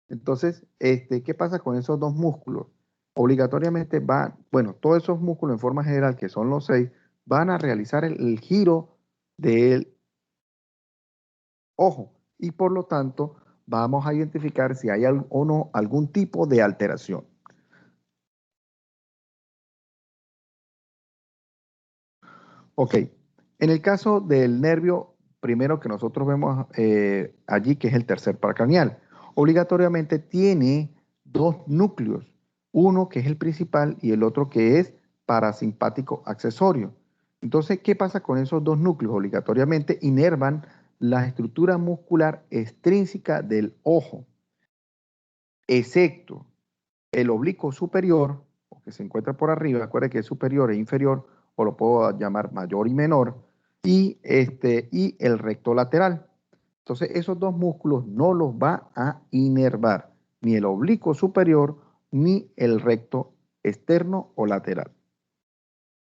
[SPEAKER 1] Entonces, ¿qué pasa con esos dos músculos? Obligatoriamente todos esos músculos en forma general, que son los 6, van a realizar el giro del ojo y por lo tanto vamos a identificar si hay o no algún tipo de alteración. Ok, en el caso del nervio primero que nosotros vemos allí, que es el tercer paracraneal, obligatoriamente tiene dos núcleos, uno que es el principal y el otro que es parasimpático accesorio. Entonces, ¿qué pasa con esos dos núcleos? Obligatoriamente inervan la estructura muscular extrínseca del ojo, excepto el oblicuo superior, que se encuentra por arriba, acuérdense que es superior e inferior, o lo puedo llamar mayor y menor, y el recto lateral. Entonces, esos dos músculos no los va a inervar, ni el oblicuo superior, ni el recto externo o lateral.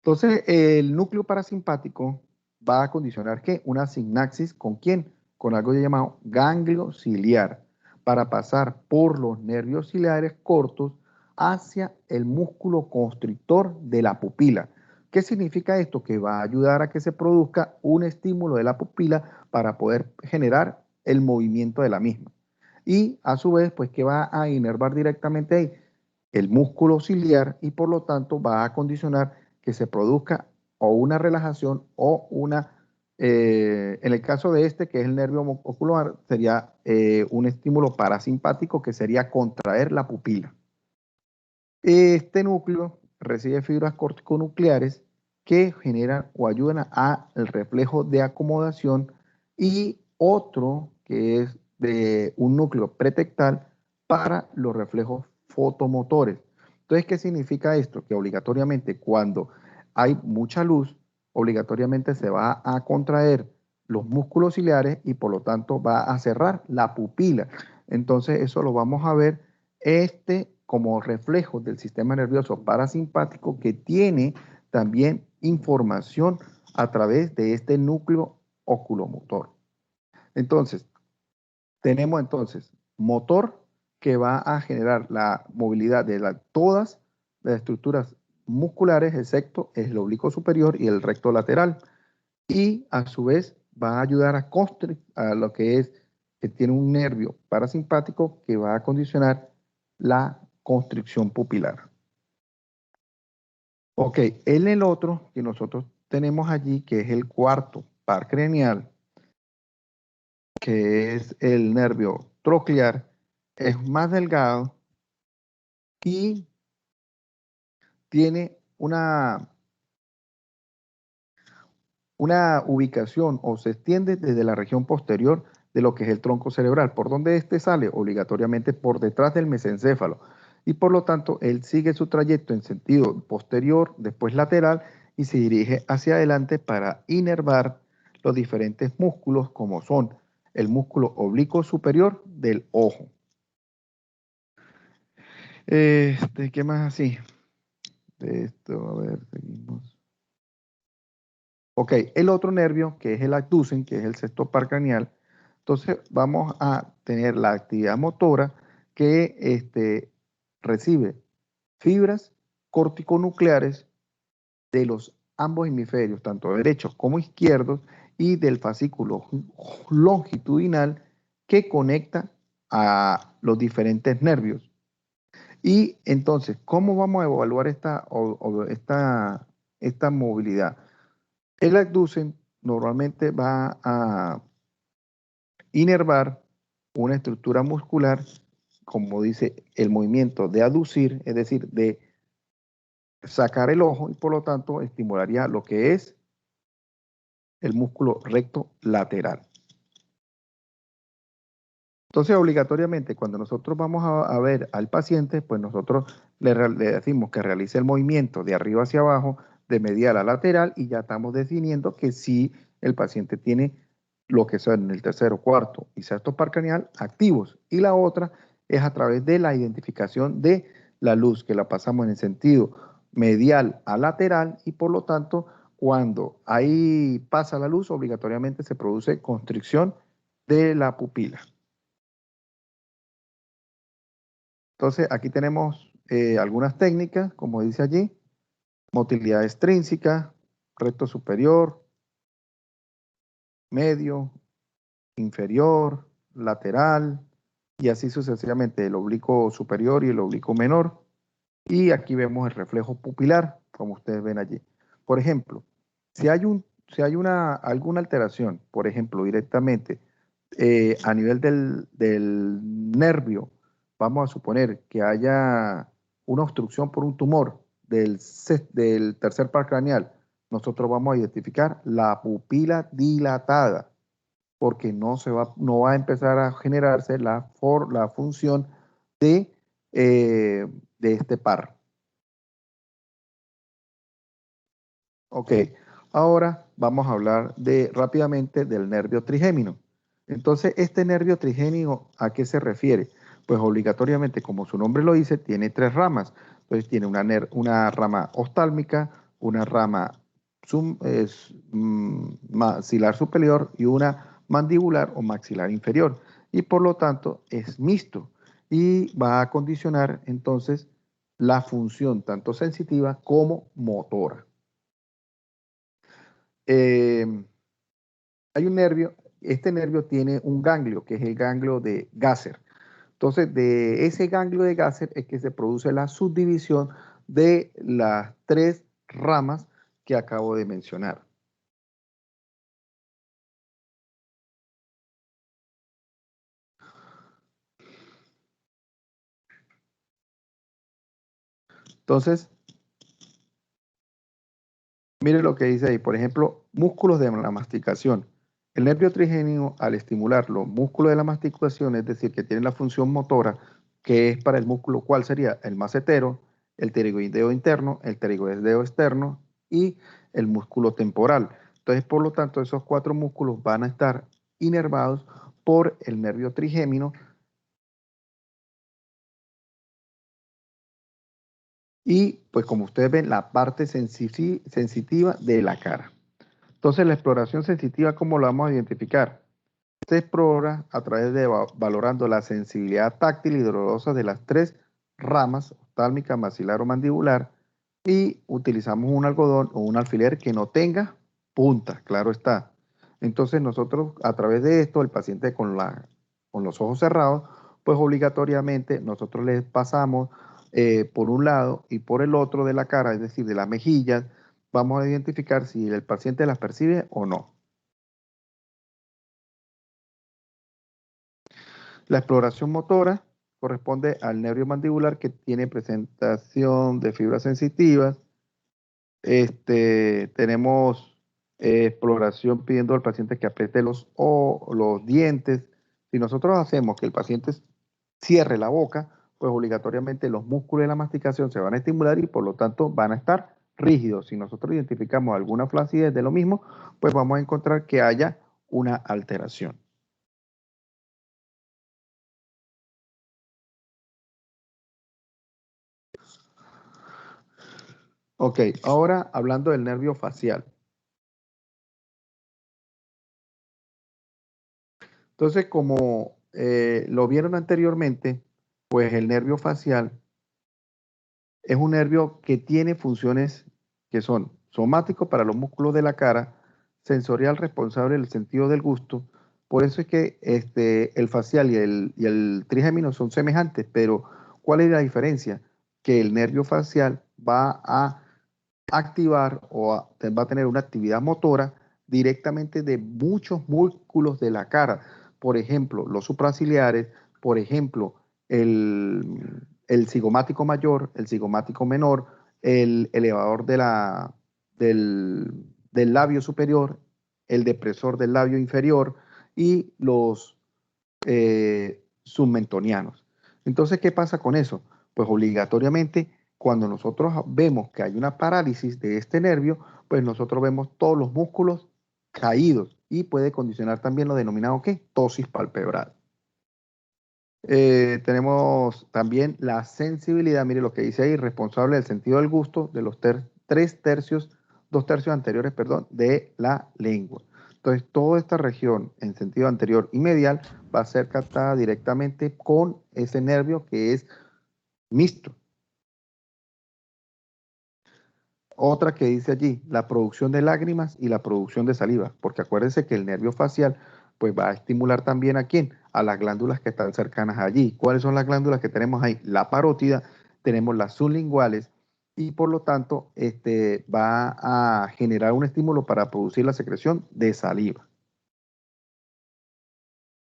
[SPEAKER 1] Entonces, el núcleo parasimpático va a condicionar ¿qué? Una sinapsis ¿con quién? Con algo llamado ganglio ciliar, para pasar por los nervios ciliares cortos hacia el músculo constrictor de la pupila. ¿Qué significa esto? Que va a ayudar a que se produzca un estímulo de la pupila para poder generar el movimiento de la misma. Y a su vez, pues, ¿qué va a inervar directamente ahí? El músculo ciliar y por lo tanto va a condicionar que se produzca o una relajación o en el caso de que es el nervio ocular, sería un estímulo parasimpático que sería contraer la pupila. Este núcleo recibe fibras corticonucleares que generan o ayudan al reflejo de acomodación y otro que es de un núcleo pretectal para los reflejos fotomotores. Entonces, ¿qué significa esto? Que obligatoriamente cuando hay mucha luz, obligatoriamente se va a contraer los músculos ciliares y por lo tanto va a cerrar la pupila. Entonces, eso lo vamos a ver como reflejo del sistema nervioso parasimpático que tiene también información a través de este núcleo oculomotor. Entonces, tenemos motor que va a generar la movilidad de todas las estructuras musculares, excepto el oblicuo superior y el recto lateral. Y a su vez va a ayudar a lo que es que tiene un nervio parasimpático que va a condicionar la constricción pupilar. Ok, en el otro que nosotros tenemos allí, que es el cuarto par craneal, que es el nervio troclear, es más delgado y tiene una ubicación o se extiende desde la región posterior de lo que es el tronco cerebral. ¿Por dónde este sale? Obligatoriamente por detrás del mesencéfalo. Y por lo tanto, él sigue su trayecto en sentido posterior, después lateral, y se dirige hacia adelante para inervar los diferentes músculos, como son el músculo oblicuo superior del ojo. ¿Qué más así? De esto, a ver, seguimos. Ok, el otro nervio, que es el abducen, que es el sexto par craneal, entonces vamos a tener la actividad motora que recibe fibras corticonucleares de los ambos hemisferios, tanto derechos como izquierdos, y del fascículo longitudinal que conecta a los diferentes nervios. Y entonces, ¿cómo vamos a evaluar esta movilidad? El abducen normalmente va a inervar una estructura muscular, como dice el movimiento de aducir, es decir, de sacar el ojo, y por lo tanto estimularía lo que es el músculo recto lateral. Entonces, obligatoriamente, cuando nosotros vamos a ver al paciente, pues nosotros le decimos que realice el movimiento de arriba hacia abajo, de medial a lateral, y ya estamos definiendo que si el paciente tiene lo que son el tercero, cuarto y sexto par craneal activos. Y la otra es a través de la identificación de la luz, que la pasamos en el sentido medial a lateral, y por lo tanto, cuando ahí pasa la luz, obligatoriamente se produce constricción de la pupila. Entonces, aquí tenemos algunas técnicas, como dice allí: motilidad extrínseca, recto superior, medio, inferior, lateral, y así sucesivamente, el oblicuo superior y el oblicuo menor. Y aquí vemos el reflejo pupilar, como ustedes ven allí. Por ejemplo, si hay alguna alteración, por ejemplo, directamente a nivel del nervio, vamos a suponer que haya una obstrucción por un tumor del tercer par craneal, nosotros vamos a identificar la pupila dilatada, porque no va a empezar a generarse la función de, de este par. Ok, ahora vamos a hablar rápidamente del nervio trigémino. Entonces, este nervio trigémino, ¿a qué se refiere? Pues obligatoriamente, como su nombre lo dice, tiene tres ramas. Entonces, tiene una rama oftálmica, una rama maxilar superior y una mandibular o maxilar inferior. Y por lo tanto, es mixto y va a condicionar entonces la función tanto sensitiva como motora. Hay un nervio, este nervio tiene un ganglio, que es el ganglio de Gasser. Entonces, de ese ganglio de Gasser es que se produce la subdivisión de las tres ramas que acabo de mencionar. Entonces, mire lo que dice ahí, por ejemplo, músculos de la masticación. El nervio trigémino, al estimular los músculos de la masticación, es decir, que tienen la función motora, que es para el músculo, ¿cuál sería? El macetero, el pterygoideo interno, el pterygoideo externo y el músculo temporal. Entonces, por lo tanto, esos cuatro músculos van a estar inervados por el nervio trigémino, y pues como ustedes ven, la parte sensitiva de la cara. Entonces, la exploración sensitiva, ¿cómo la vamos a identificar? Se explora a través de valorando la sensibilidad táctil y dolorosa de las tres ramas, oftálmica, maxilar o mandibular, y utilizamos un algodón o un alfiler que no tenga punta, claro está. Entonces nosotros, a través de esto, el paciente con la con los ojos cerrados, pues obligatoriamente nosotros les pasamos por un lado y por el otro de la cara, es decir, de las mejillas, vamos a identificar si el paciente las percibe o no. La exploración motora corresponde al nervio mandibular que tiene presentación de fibras sensitivas. Tenemos exploración pidiendo al paciente que apriete los dientes. Si nosotros hacemos que el paciente cierre la boca, pues obligatoriamente los músculos de la masticación se van a estimular y por lo tanto van a estar rígidos. Si nosotros identificamos alguna flacidez de lo mismo, pues vamos a encontrar que haya una alteración. Ok, ahora hablando del nervio facial. Entonces, como lo vieron anteriormente, pues el nervio facial es un nervio que tiene funciones que son somáticos para los músculos de la cara, sensorial responsable del sentido del gusto. Por eso es que el facial y el trigémino son semejantes, pero ¿cuál es la diferencia? Que el nervio facial va a activar va a tener una actividad motora directamente de muchos músculos de la cara. Por ejemplo, los supraciliares, por ejemplo, el cigomático mayor, el cigomático menor, el elevador del labio superior, el depresor del labio inferior y los submentonianos. Entonces, ¿qué pasa con eso? Pues obligatoriamente, cuando nosotros vemos que hay una parálisis de este nervio, pues nosotros vemos todos los músculos caídos y puede condicionar también lo denominado ¿qué? Ptosis palpebral. Tenemos también la sensibilidad, mire lo que dice ahí, responsable del sentido del gusto de los 2 tercios anteriores, perdón, de la lengua. Entonces, toda esta región en sentido anterior y medial va a ser captada directamente con ese nervio que es mixto. Otra que dice allí, la producción de lágrimas y la producción de saliva, porque acuérdense que el nervio facial pues va a estimular también ¿a quién? A las glándulas que están cercanas allí. ¿Cuáles son las glándulas que tenemos ahí? La parótida, tenemos las sublinguales y por lo tanto va a generar un estímulo para producir la secreción de saliva.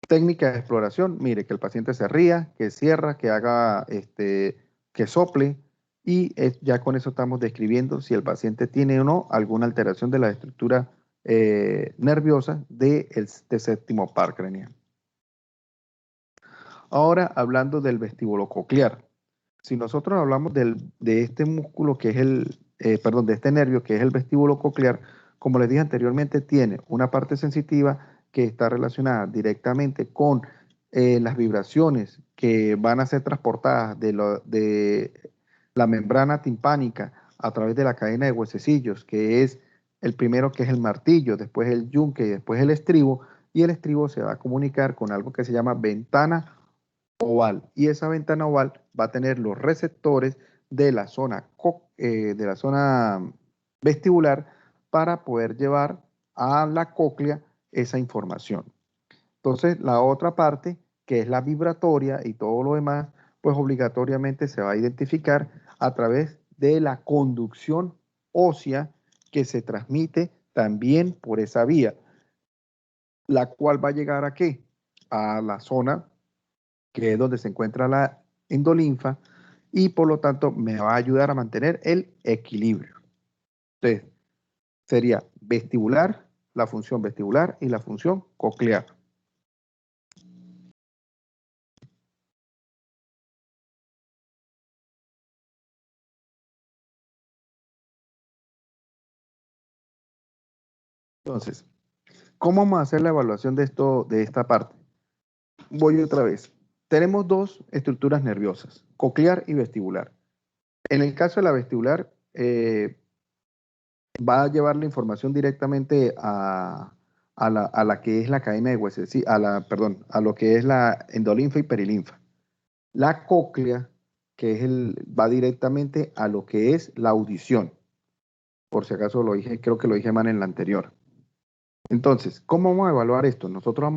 [SPEAKER 1] Técnica de exploración, mire, que el paciente se ría, que cierra, que haga, que sople, y ya con eso estamos describiendo si el paciente tiene o no alguna alteración de la estructura nerviosa del séptimo par craneal. Ahora, hablando del vestíbulo coclear. Si nosotros hablamos de este músculo que es de este nervio que es el vestíbulo coclear, como les dije anteriormente, tiene una parte sensitiva que está relacionada directamente con las vibraciones que van a ser transportadas de la membrana timpánica a través de la cadena de huesecillos, que es el primero que es el martillo, después el yunque y después el estribo, y el estribo se va a comunicar con algo que se llama ventana oval, y esa ventana oval va a tener los receptores de la zona vestibular para poder llevar a la cóclea esa información. Entonces, la otra parte, que es la vibratoria y todo lo demás, pues obligatoriamente se va a identificar a través de la conducción ósea que se transmite también por esa vía, la cual va a llegar ¿a qué? A la zona que es donde se encuentra la endolinfa, y por lo tanto me va a ayudar a mantener el equilibrio. Entonces, sería vestibular, la función vestibular y la función coclear. Entonces, ¿cómo vamos a hacer la evaluación de esta parte? Voy otra vez. Tenemos 2 estructuras nerviosas, coclear y vestibular. En el caso de la vestibular, va a llevar la información directamente a la que es la cadena de huesos, sí, a lo que es la endolinfa y perilinfa. La cóclea, que es va directamente a lo que es la audición. Por si acaso lo dije, creo que lo dije mal en la anterior. Entonces, ¿cómo vamos a evaluar esto? Nosotros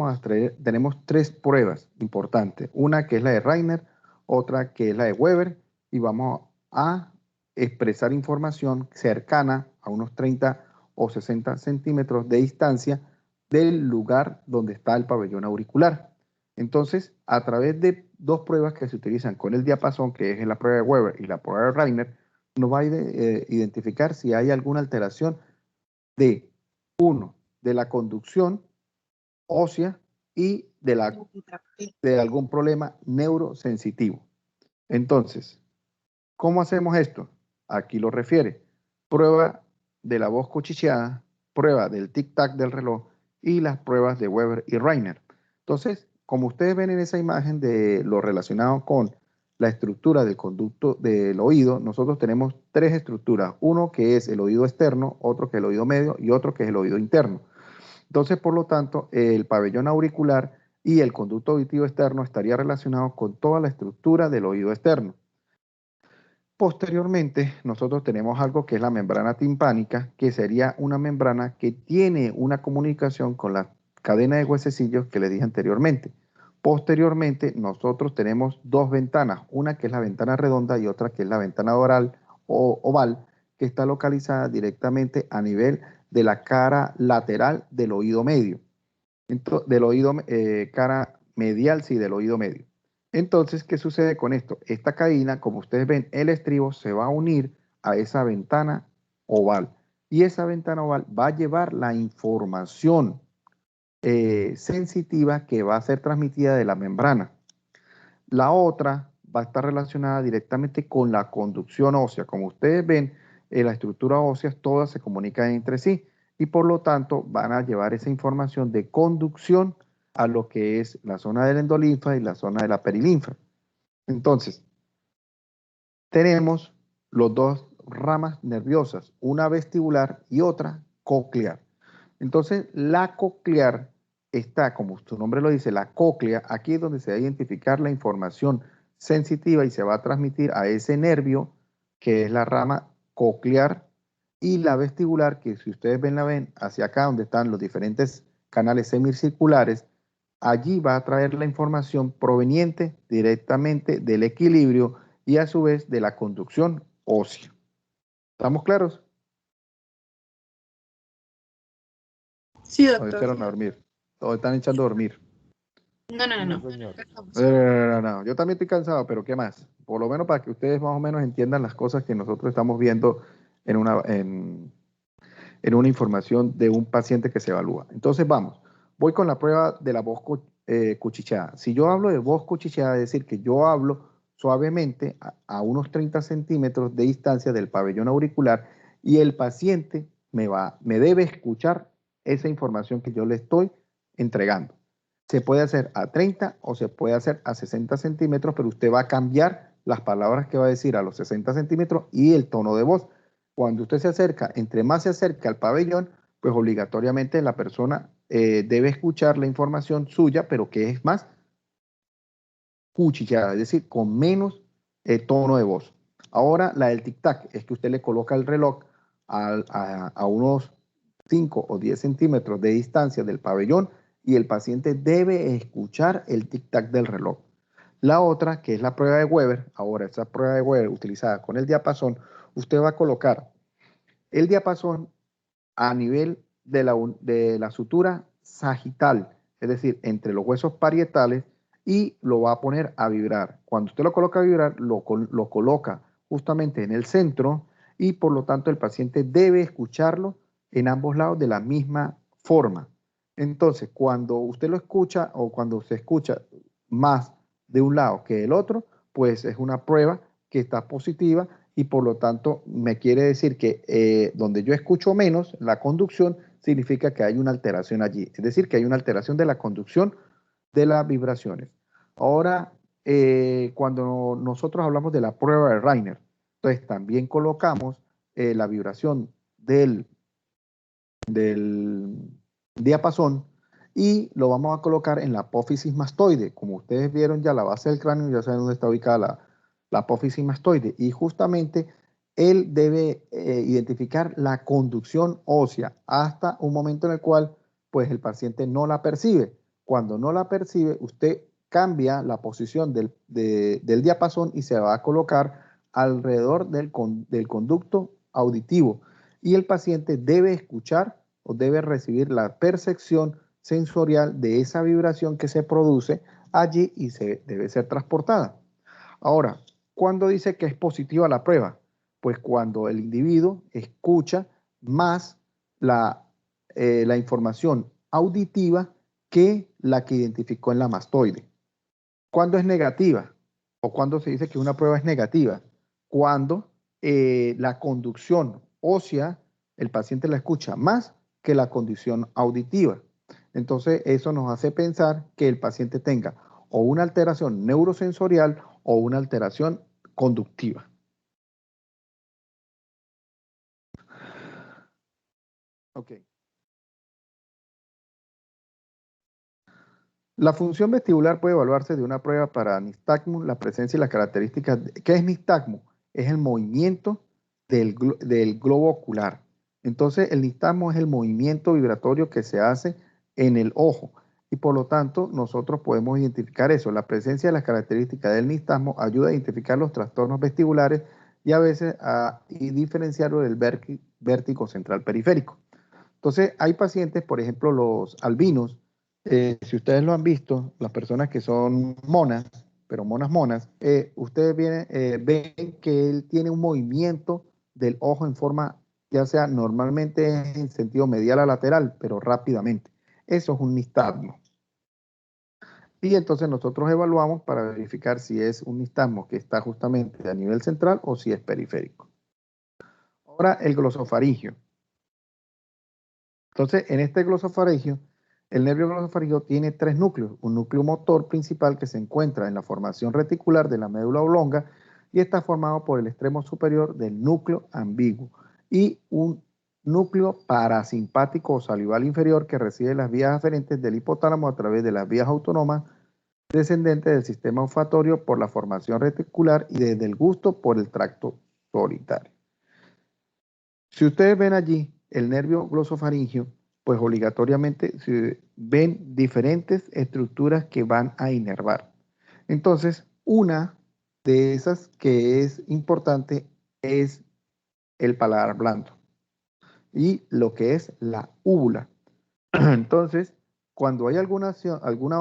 [SPEAKER 1] tenemos tres pruebas importantes. Una que es la de Rainer, otra que es la de Weber, y vamos a expresar información cercana a unos 30 o 60 centímetros de distancia del lugar donde está el pabellón auricular. Entonces, a través de dos pruebas que se utilizan con el diapasón, que es la prueba de Weber y la prueba de Rainer, nos va a identificar si hay alguna alteración de, uno, de la conducción ósea y de algún problema neurosensitivo. Entonces, ¿cómo hacemos esto? Aquí lo refiere. Prueba de la voz cuchicheada, prueba del tic-tac del reloj y las pruebas de Weber y Rainer. Entonces, como ustedes ven en esa imagen de lo relacionado con la estructura del conducto del oído, nosotros tenemos tres estructuras. Uno que es el oído externo, otro que es el oído medio y otro que es el oído interno. Entonces, por lo tanto, el pabellón auricular y el conducto auditivo externo estaría relacionado con toda la estructura del oído externo. Posteriormente, nosotros tenemos algo que es la membrana timpánica, que sería una membrana que tiene una comunicación con la cadena de huesecillos que les dije anteriormente. Posteriormente, nosotros tenemos dos ventanas, una que es la ventana redonda y otra que es la ventana oval, que está localizada directamente a nivel de la cara lateral del oído medio, cara medial, sí, del oído medio. Entonces, ¿qué sucede con esto? Esta cadena, como ustedes ven, el estribo se va a unir a esa ventana oval. Y esa ventana oval va a llevar la información sensitiva que va a ser transmitida de la membrana. La otra va a estar relacionada directamente con la conducción ósea. Como ustedes ven, en las estructuras óseas todas se comunican entre sí y por lo tanto van a llevar esa información de conducción a lo que es la zona del endolinfa y la zona de la perilinfa. Entonces, tenemos los dos ramas nerviosas, una vestibular y otra coclear. Entonces, la coclear está, como su nombre lo dice, la cóclea, aquí es donde se va a identificar la información sensitiva y se va a transmitir a ese nervio, que es la rama coclear, y la vestibular, que si ustedes ven hacia acá, donde están los diferentes canales semicirculares, allí va a traer la información proveniente directamente del equilibrio y a su vez de la conducción ósea. ¿Estamos claros?
[SPEAKER 2] Sí,
[SPEAKER 1] ¿O
[SPEAKER 2] doctor.
[SPEAKER 1] echaron a dormir? ¿O están echando a dormir?
[SPEAKER 2] No, no, no,
[SPEAKER 3] No,
[SPEAKER 2] no.
[SPEAKER 3] señor.
[SPEAKER 1] No. Yo también estoy cansado, pero ¿qué más? Por lo menos para que ustedes más o menos entiendan las cosas que nosotros estamos viendo en una información de un paciente que se evalúa. Entonces vamos, voy con la prueba de la voz cuchicheada. Si yo hablo de voz cuchicheada, es decir, que yo hablo suavemente a unos 30 centímetros de distancia del pabellón auricular y el paciente me debe escuchar esa información que yo le estoy entregando. Se puede hacer a 30 o se puede hacer a 60 centímetros, pero usted va a cambiar las palabras que va a decir a los 60 centímetros y el tono de voz. Cuando usted se acerca, entre más se acerca al pabellón, pues obligatoriamente la persona debe escuchar la información suya, pero que es más cuchicheada, es decir, con menos tono de voz. Ahora, la del tic-tac es que usted le coloca el reloj a unos 5 o 10 centímetros de distancia del pabellón y el paciente debe escuchar el tic-tac del reloj. La otra, que es la prueba de Weber, ahora esa prueba de Weber utilizada con el diapasón, usted va a colocar el diapasón a nivel de la sutura sagital, es decir, entre los huesos parietales y lo va a poner a vibrar. Cuando usted lo coloca a vibrar, lo coloca justamente en el centro y por lo tanto el paciente debe escucharlo en ambos lados de la misma forma. Entonces, cuando usted lo escucha o cuando se escucha más de un lado que del otro, pues es una prueba que está positiva y por lo tanto me quiere decir que donde yo escucho menos la conducción significa que hay una alteración allí, es decir, que hay una alteración de la conducción de las vibraciones. Ahora, cuando nosotros hablamos de la prueba de Rainer, entonces también colocamos la vibración del diapasón y lo vamos a colocar en la apófisis mastoide. Como ustedes vieron ya la base del cráneo, ya saben dónde está ubicada la apófisis mastoide y justamente él debe identificar la conducción ósea hasta un momento en el cual pues el paciente no la percibe. Cuando no la percibe, usted cambia la posición del diapasón y se va a colocar alrededor del conducto auditivo. Y el paciente debe escuchar o debe recibir la percepción sensorial de esa vibración que se produce allí y se debe ser transportada. Ahora, ¿cuándo dice que es positiva la prueba? Pues cuando el individuo escucha más la información auditiva que la que identificó en la mastoide. ¿Cuándo es negativa? ¿O cuándo se dice que una prueba es negativa? Cuando la conducción ósea, el paciente la escucha más que la condición auditiva. Entonces, eso nos hace pensar que el paciente tenga o una alteración neurosensorial o una alteración conductiva. Ok. La función vestibular puede evaluarse de una prueba para nistagmo, la presencia y las características. ¿Qué es nistagmo? Es el movimiento del globo ocular. Entonces, el nistagmo es el movimiento vibratorio que se hace en el ojo y por lo tanto nosotros podemos identificar eso. La presencia de las características del nistagmo ayuda a identificar los trastornos vestibulares y a veces a diferenciarlo del vértigo central periférico. Entonces, hay pacientes, por ejemplo, los albinos, si ustedes lo han visto, las personas que son monas, pero monas, ustedes ven que él tiene un movimiento del ojo en forma, ya sea normalmente en sentido medial a lateral, pero rápidamente. Eso es un nistagmo. Y entonces nosotros evaluamos para verificar si es un nistagmo que está justamente a nivel central o si es periférico. Ahora, el glosofaringio. Entonces, en este glosofaringio, el nervio glosofaringio tiene tres núcleos. Un núcleo motor principal que se encuentra en la formación reticular de la médula oblonga y está formado por el extremo superior del núcleo ambiguo y un núcleo parasimpático o salival inferior que recibe las vías aferentes del hipotálamo a través de las vías autónomas descendentes del sistema olfatorio por la formación reticular y desde el gusto por el tracto solitario. Si ustedes ven allí el nervio glosofaringio, pues obligatoriamente se ven diferentes estructuras que van a inervar. Entonces, una de esas que es importante es el paladar blando y lo que es la úvula. Entonces, cuando hay alguna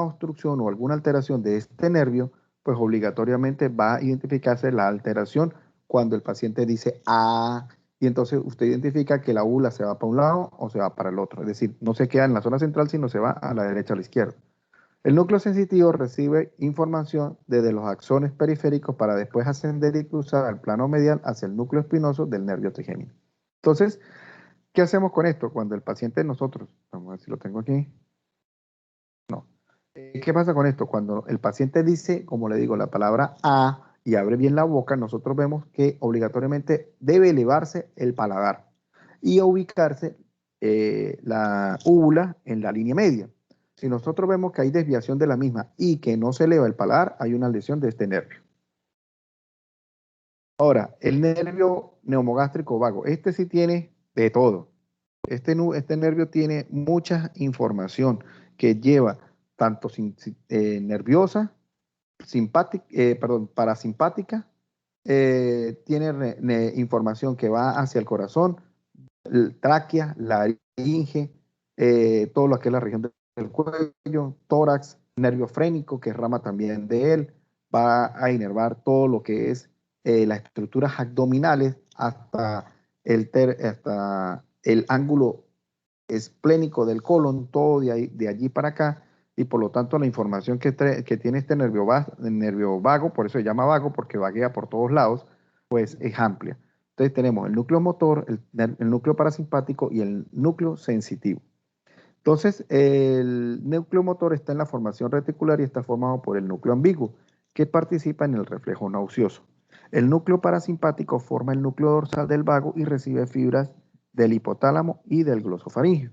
[SPEAKER 1] obstrucción o alguna alteración de este nervio, pues obligatoriamente va a identificarse la alteración cuando el paciente dice ah, y entonces usted identifica que la úvula se va para un lado o se va para el otro. Es decir, no se queda en la zona central, sino se va a la derecha o a la izquierda. El núcleo sensitivo recibe información desde los axones periféricos para después ascender y cruzar al plano medial hacia el núcleo espinoso del nervio trigémino. Entonces, ¿qué hacemos con esto? Cuando el paciente nosotros, vamos a ver si lo tengo aquí. No. ¿Qué pasa con esto? Cuando el paciente dice, como le digo, la palabra A y abre bien la boca, nosotros vemos que obligatoriamente debe elevarse el paladar y ubicarse la úvula en la línea media. Si nosotros vemos que hay desviación de la misma y que no se eleva el paladar, hay una lesión de este nervio. Ahora, el nervio neumogástrico vago, este sí tiene de todo. Este nervio tiene mucha información que lleva tanto nerviosa, parasimpática, tiene información que va hacia el corazón, tráquea, laringe, todo lo que es la región del cuello, tórax, nervio frénico, que es rama también de él, va a inervar todo lo que es las estructuras abdominales hasta hasta el ángulo esplénico del colon, todo de allí para acá, y por lo tanto la información que tiene este nervio vago, por eso se llama vago, porque vaguea por todos lados, pues es amplia. Entonces tenemos el núcleo motor, el núcleo parasimpático y el núcleo sensitivo. Entonces, el núcleo motor está en la formación reticular y está formado por el núcleo ambiguo, que participa en el reflejo nauseoso. El núcleo parasimpático forma el núcleo dorsal del vago y recibe fibras del hipotálamo y del glosofaringio.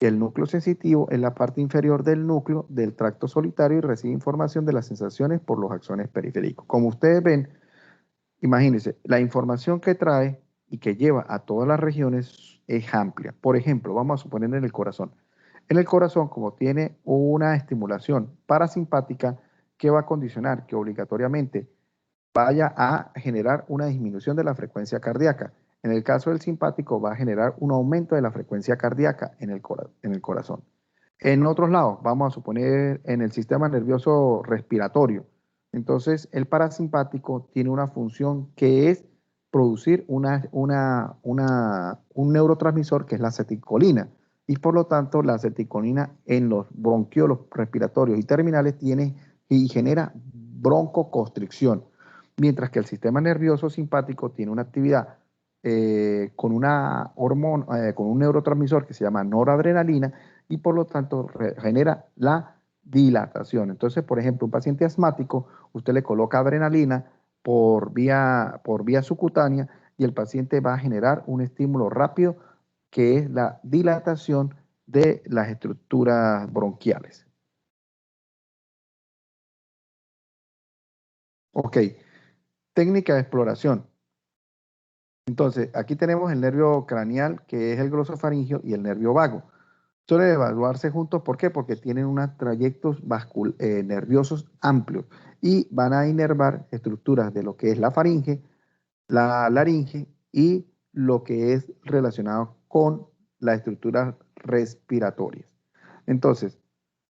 [SPEAKER 1] El núcleo sensitivo es la parte inferior del núcleo del tracto solitario y recibe información de las sensaciones por los axones periféricos. Como ustedes ven, imagínense, la información que trae y que lleva a todas las regiones es amplia. Por ejemplo, vamos a suponer en el corazón. En el corazón, como tiene una estimulación parasimpática, ¿qué va a condicionar? Que obligatoriamente vaya a generar una disminución de la frecuencia cardíaca. En el caso del simpático va a generar un aumento de la frecuencia cardíaca en el corazón. En otros lados, vamos a suponer en el sistema nervioso respiratorio. Entonces, el parasimpático tiene una función que es producir un neurotransmisor que es la acetilcolina. Y por lo tanto, la acetilcolina en los bronquiolos respiratorios y terminales tiene y genera broncoconstricción, mientras que el sistema nervioso simpático tiene una actividad con una hormona, con un neurotransmisor que se llama noradrenalina y por lo tanto genera la dilatación. Entonces, por ejemplo, un paciente asmático, usted le coloca adrenalina por vía subcutánea y el paciente va a generar un estímulo rápido que es la dilatación de las estructuras bronquiales. Ok, técnica de exploración. Entonces, aquí tenemos el nervio craneal, que es el glosofaringio, y el nervio vago. Suelen evaluarse juntos, ¿por qué? Porque tienen unos trayectos nerviosos amplios y van a inervar estructuras de lo que es la faringe, la laringe y lo que es relacionado con las estructuras respiratorias. Entonces,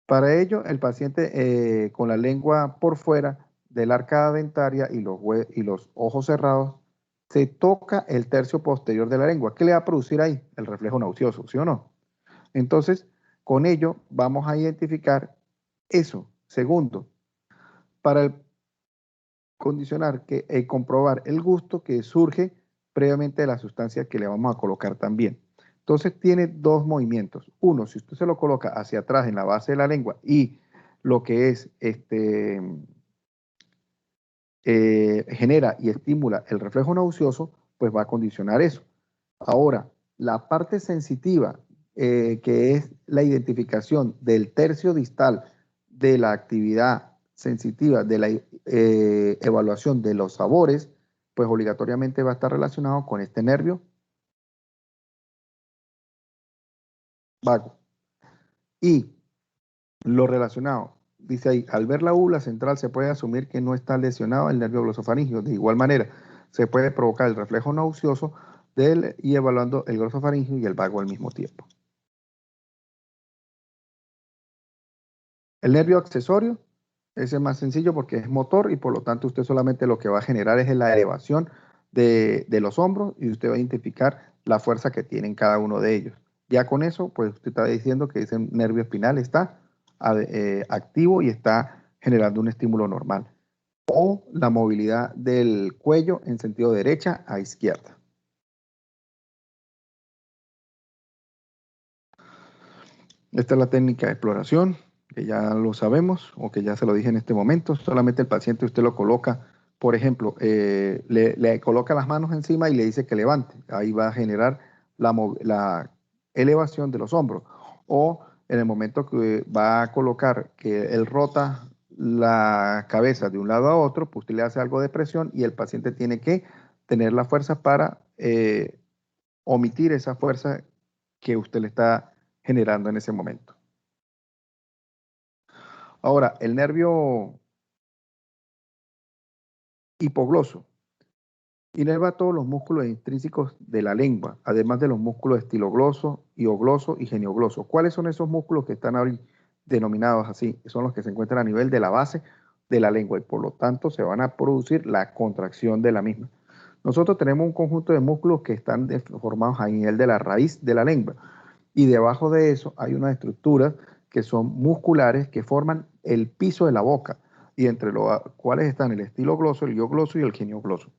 [SPEAKER 1] para ello, el paciente con la lengua por fuera de la arcada dentaria y los ojos cerrados, se toca el tercio posterior de la lengua. ¿Qué le va a producir ahí? El reflejo nauseoso, ¿sí o no? Entonces, con ello vamos a identificar eso. Segundo, para condicionar comprobar el gusto que surge previamente de la sustancia que le vamos a colocar también. Entonces tiene dos movimientos. Uno, si usted se lo coloca hacia atrás en la base de la lengua y lo que es genera y estimula el reflejo nauseoso, pues va a condicionar eso. Ahora, la parte sensitiva, que es la identificación del tercio distal de la actividad sensitiva de la evaluación de los sabores, pues obligatoriamente va a estar relacionado con este nervio vago. Y lo relacionado, dice ahí, al ver la úvula central se puede asumir que no está lesionado el nervio glosofaringio. De igual manera, se puede provocar el reflejo nauseoso y evaluando el glosofaringio y el vago al mismo tiempo. El nervio accesorio, ese es más sencillo porque es motor y por lo tanto usted solamente lo que va a generar es la elevación de los hombros y usted va a identificar la fuerza que tienen cada uno de ellos. Ya con eso, pues usted está diciendo que ese nervio espinal está activo y está generando un estímulo normal. O la movilidad del cuello en sentido derecha a izquierda. Esta es la técnica de exploración, que ya lo sabemos o que ya se lo dije en este momento. Solamente el paciente usted lo coloca, por ejemplo, le coloca las manos encima y le dice que levante. Ahí va a generar la elevación de los hombros. O en el momento que va a colocar que él rota la cabeza de un lado a otro, pues usted le hace algo de presión y el paciente tiene que tener la fuerza para omitir esa fuerza que usted le está generando en ese momento. Ahora, el nervio hipogloso inerva todos los músculos intrínsecos de la lengua, además de los músculos estilogloso, hiogloso y geniogloso. ¿Cuáles son esos músculos que están ahí denominados así? Son los que se encuentran a nivel de la base de la lengua y por lo tanto se van a producir la contracción de la misma. Nosotros tenemos un conjunto de músculos que están formados a nivel de la raíz de la lengua y debajo de eso hay unas estructuras que son musculares que forman el piso de la boca y entre los cuales están el estilogloso, el hiogloso y el geniogloso.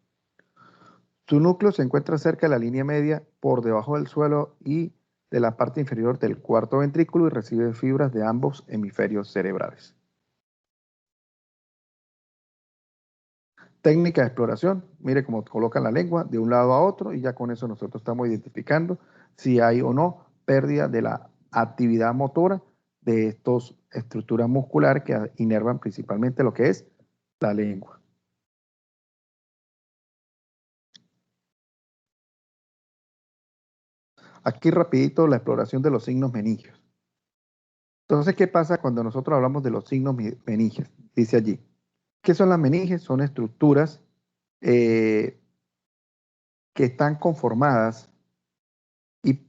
[SPEAKER 1] Su núcleo se encuentra cerca de la línea media por debajo del suelo y de la parte inferior del cuarto ventrículo y recibe fibras de ambos hemisferios cerebrales. Técnica de exploración, mire cómo colocan la lengua de un lado a otro y ya con eso nosotros estamos identificando si hay o no pérdida de la actividad motora de estas estructuras musculares que inervan principalmente lo que es la lengua. Aquí rapidito la exploración de los signos meningios. Entonces, ¿qué pasa cuando nosotros hablamos de los signos meninges? Dice allí, ¿qué son las meninges? Son estructuras que están conformadas y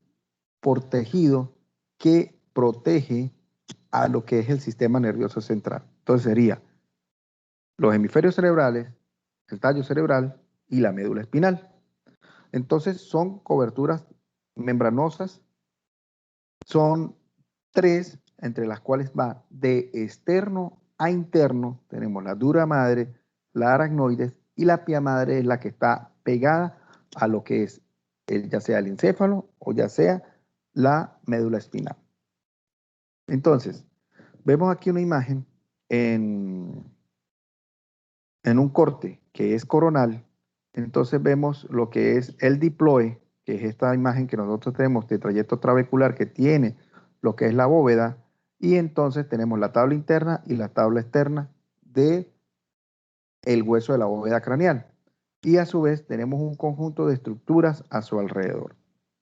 [SPEAKER 1] por tejido que protege a lo que es el sistema nervioso central. Entonces sería los hemisferios cerebrales, el tallo cerebral y la médula espinal. Entonces son coberturas membranosas, son tres, entre las cuales va de externo a interno. Tenemos la dura madre, la aracnoides y la pia madre es la que está pegada a lo que es ya sea el encéfalo o ya sea la médula espinal. Entonces, vemos aquí una imagen en, en un corte que es coronal. Entonces vemos lo que es el diploe, que es esta imagen que nosotros tenemos de trayecto trabecular que tiene lo que es la bóveda, y entonces tenemos la tabla interna y la tabla externa de el hueso de la bóveda craneal. Y a su vez tenemos un conjunto de estructuras a su alrededor.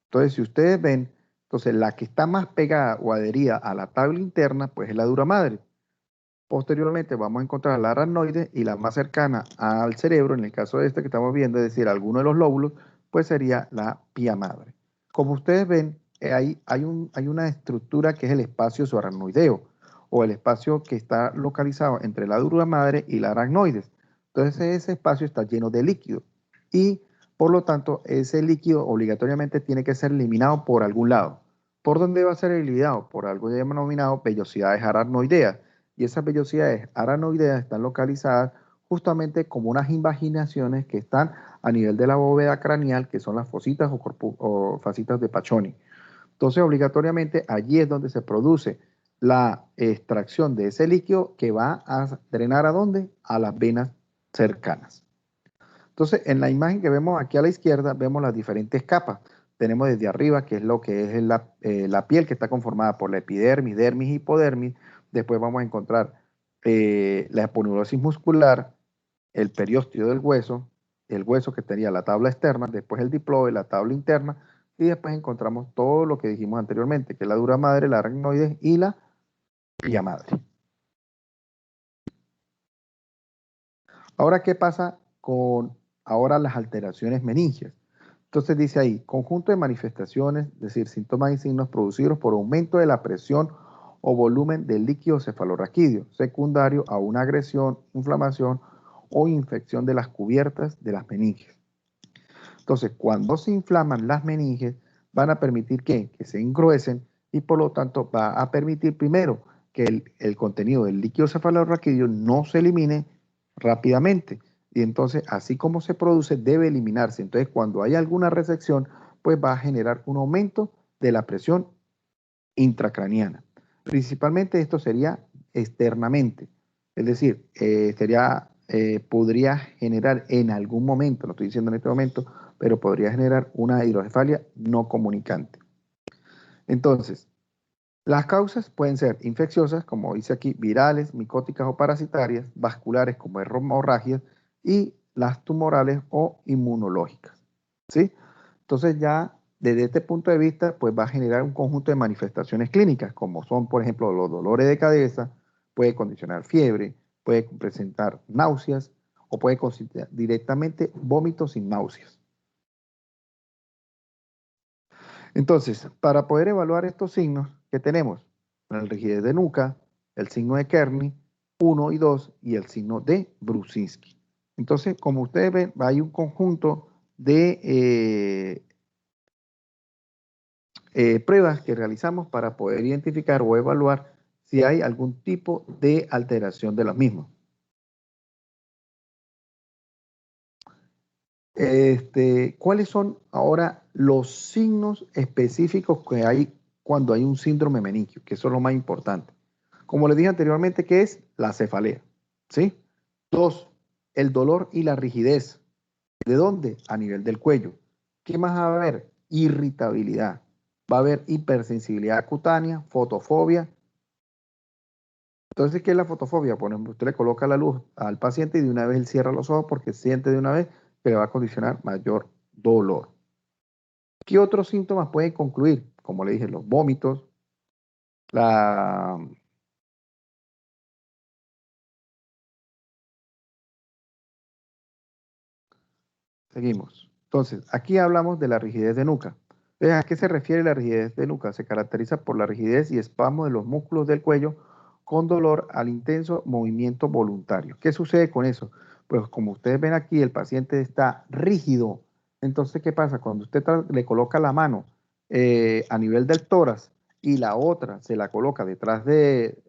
[SPEAKER 1] Entonces, si ustedes ven, entonces la que está más pegada o adherida a la tabla interna, pues es la dura madre. Posteriormente vamos a encontrar la aracnoide y la más cercana al cerebro, en el caso de este que estamos viendo, es decir, alguno de los lóbulos, pues sería la pía madre. Como ustedes ven, hay una estructura que es el espacio subaracnoideo, o el espacio que está localizado entre la dura madre y la aracnoides. Entonces ese espacio está lleno de líquido y por lo tanto ese líquido obligatoriamente tiene que ser eliminado por algún lado. ¿Por dónde va a ser eliminado? Por algo denominado vellosidades aracnoideas, y esas vellosidades aracnoideas están localizadas justamente como unas invaginaciones que están a nivel de la bóveda craneal, que son las fositas o fascitas de Paccioni. Entonces, obligatoriamente, allí es donde se produce la extracción de ese líquido que va a drenar ¿a dónde? A las venas cercanas. Entonces, en la imagen que vemos aquí a la izquierda, vemos las diferentes capas. Tenemos desde arriba, que es lo que es la piel, que está conformada por la epidermis, dermis y hipodermis. Después vamos a encontrar la eponeurosis muscular, el periósteo del hueso, el hueso que tenía la tabla externa, después el diploide, la tabla interna, y después encontramos todo lo que dijimos anteriormente, que es la dura madre, la aracnoides y la pia madre. Ahora, ¿qué pasa con ahora las alteraciones meningias? Entonces dice ahí, conjunto de manifestaciones, es decir, síntomas y signos producidos por aumento de la presión o volumen del líquido cefalorraquídeo, secundario a una agresión, inflamación o infección de las cubiertas de las meninges. Entonces, cuando se inflaman las meninges, van a permitir que se engruesen y por lo tanto va a permitir primero que el contenido del líquido cefalorraquídeo no se elimine rápidamente. Y entonces, así como se produce, debe eliminarse. Entonces, cuando hay alguna resección, pues va a generar un aumento de la presión intracraniana. Principalmente esto sería externamente, es decir, podría generar en algún momento, no estoy diciendo en este momento, pero podría generar una hidrocefalia no comunicante. Entonces, las causas pueden ser infecciosas, como dice aquí, virales, micóticas o parasitarias, vasculares como hemorragias y las tumorales o inmunológicas. ¿Sí? Entonces ya desde este punto de vista, pues va a generar un conjunto de manifestaciones clínicas, como son, por ejemplo, los dolores de cabeza, puede condicionar fiebre, puede presentar náuseas o puede considerar directamente vómitos sin náuseas. Entonces, para poder evaluar estos signos que tenemos, la rigidez de nuca, el signo de Kearney, 1 y 2, y el signo de Brusinski. Entonces, como ustedes ven, hay un conjunto de pruebas que realizamos para poder identificar o evaluar si hay algún tipo de alteración de los mismos. ¿Cuáles son ahora los signos específicos que hay cuando hay un síndrome meningio? Que eso es lo más importante. Como les dije anteriormente, ¿qué es? La cefalea, ¿sí? 2, el dolor y la rigidez. ¿De dónde? A nivel del cuello. ¿Qué más va a haber? Irritabilidad. Va a haber hipersensibilidad cutánea, fotofobia. Entonces, ¿qué es la fotofobia? Por ejemplo, usted le coloca la luz al paciente y de una vez él cierra los ojos porque siente de una vez que le va a condicionar mayor dolor. ¿Qué otros síntomas pueden concluir? Como le dije, los vómitos, La, Seguimos. Entonces, aquí hablamos de la rigidez de nuca. Entonces, ¿a qué se refiere la rigidez de nuca? Se caracteriza por la rigidez y espasmo de los músculos del cuello con dolor al intenso movimiento voluntario. ¿Qué sucede con eso? Pues como ustedes ven aquí, el paciente está rígido. Entonces, ¿qué pasa? Cuando usted le coloca la mano a nivel del tórax y la otra se la coloca detrás de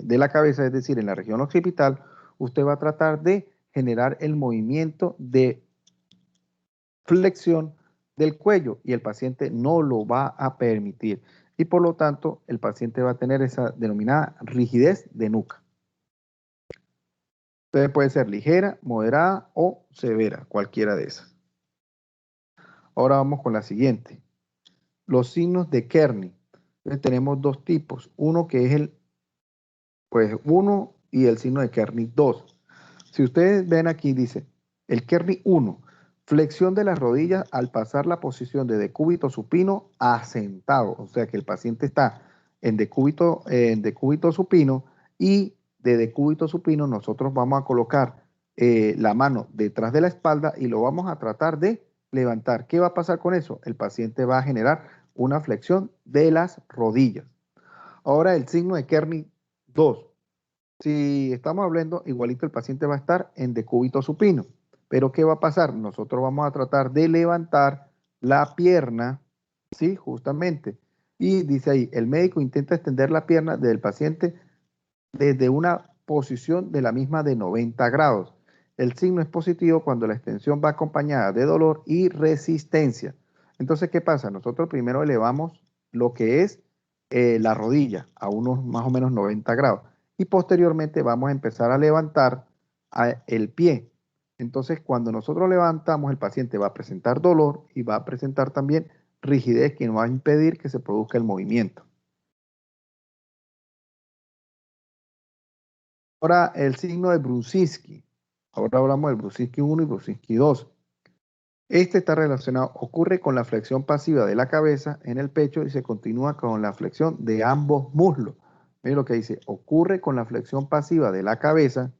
[SPEAKER 1] la cabeza, es decir, en la región occipital, usted va a tratar de generar el movimiento de flexión del cuello y el paciente no lo va a permitir y por lo tanto el paciente va a tener esa denominada rigidez de nuca. Entonces puede ser ligera, moderada o severa, cualquiera de esas. Ahora vamos con la siguiente. Los signos de Kearney. Entonces tenemos dos tipos, uno que es el 1 y el signo de Kearney 2. Si ustedes ven aquí dice el Kearney 1, flexión de las rodillas al pasar la posición de decúbito supino asentado, o sea que el paciente está en decúbito supino y de decúbito supino nosotros vamos a colocar la mano detrás de la espalda y lo vamos a tratar de levantar. ¿Qué va a pasar con eso? El paciente va a generar una flexión de las rodillas. Ahora el signo de Kearney 2. Si estamos hablando, igualito el paciente va a estar en decúbito supino. Pero ¿qué va a pasar? Nosotros vamos a tratar de levantar la pierna, ¿sí? Justamente. Y dice ahí, el médico intenta extender la pierna del paciente desde una posición de la misma de 90 grados. El signo es positivo cuando la extensión va acompañada de dolor y resistencia. Entonces, ¿qué pasa? Nosotros primero elevamos lo que es la rodilla a unos más o menos 90 grados y posteriormente vamos a empezar a levantar el pie. Entonces, cuando nosotros levantamos, el paciente va a presentar dolor y va a presentar también rigidez que nos va a impedir que se produzca el movimiento. Ahora el signo de Brunzinski. Ahora hablamos del Brunzinski 1 y Brunzinski 2. Este está relacionado, ocurre con la flexión pasiva de la cabeza en el pecho y se continúa con la flexión de ambos muslos. Miren lo que dice, ocurre con la flexión pasiva de la cabeza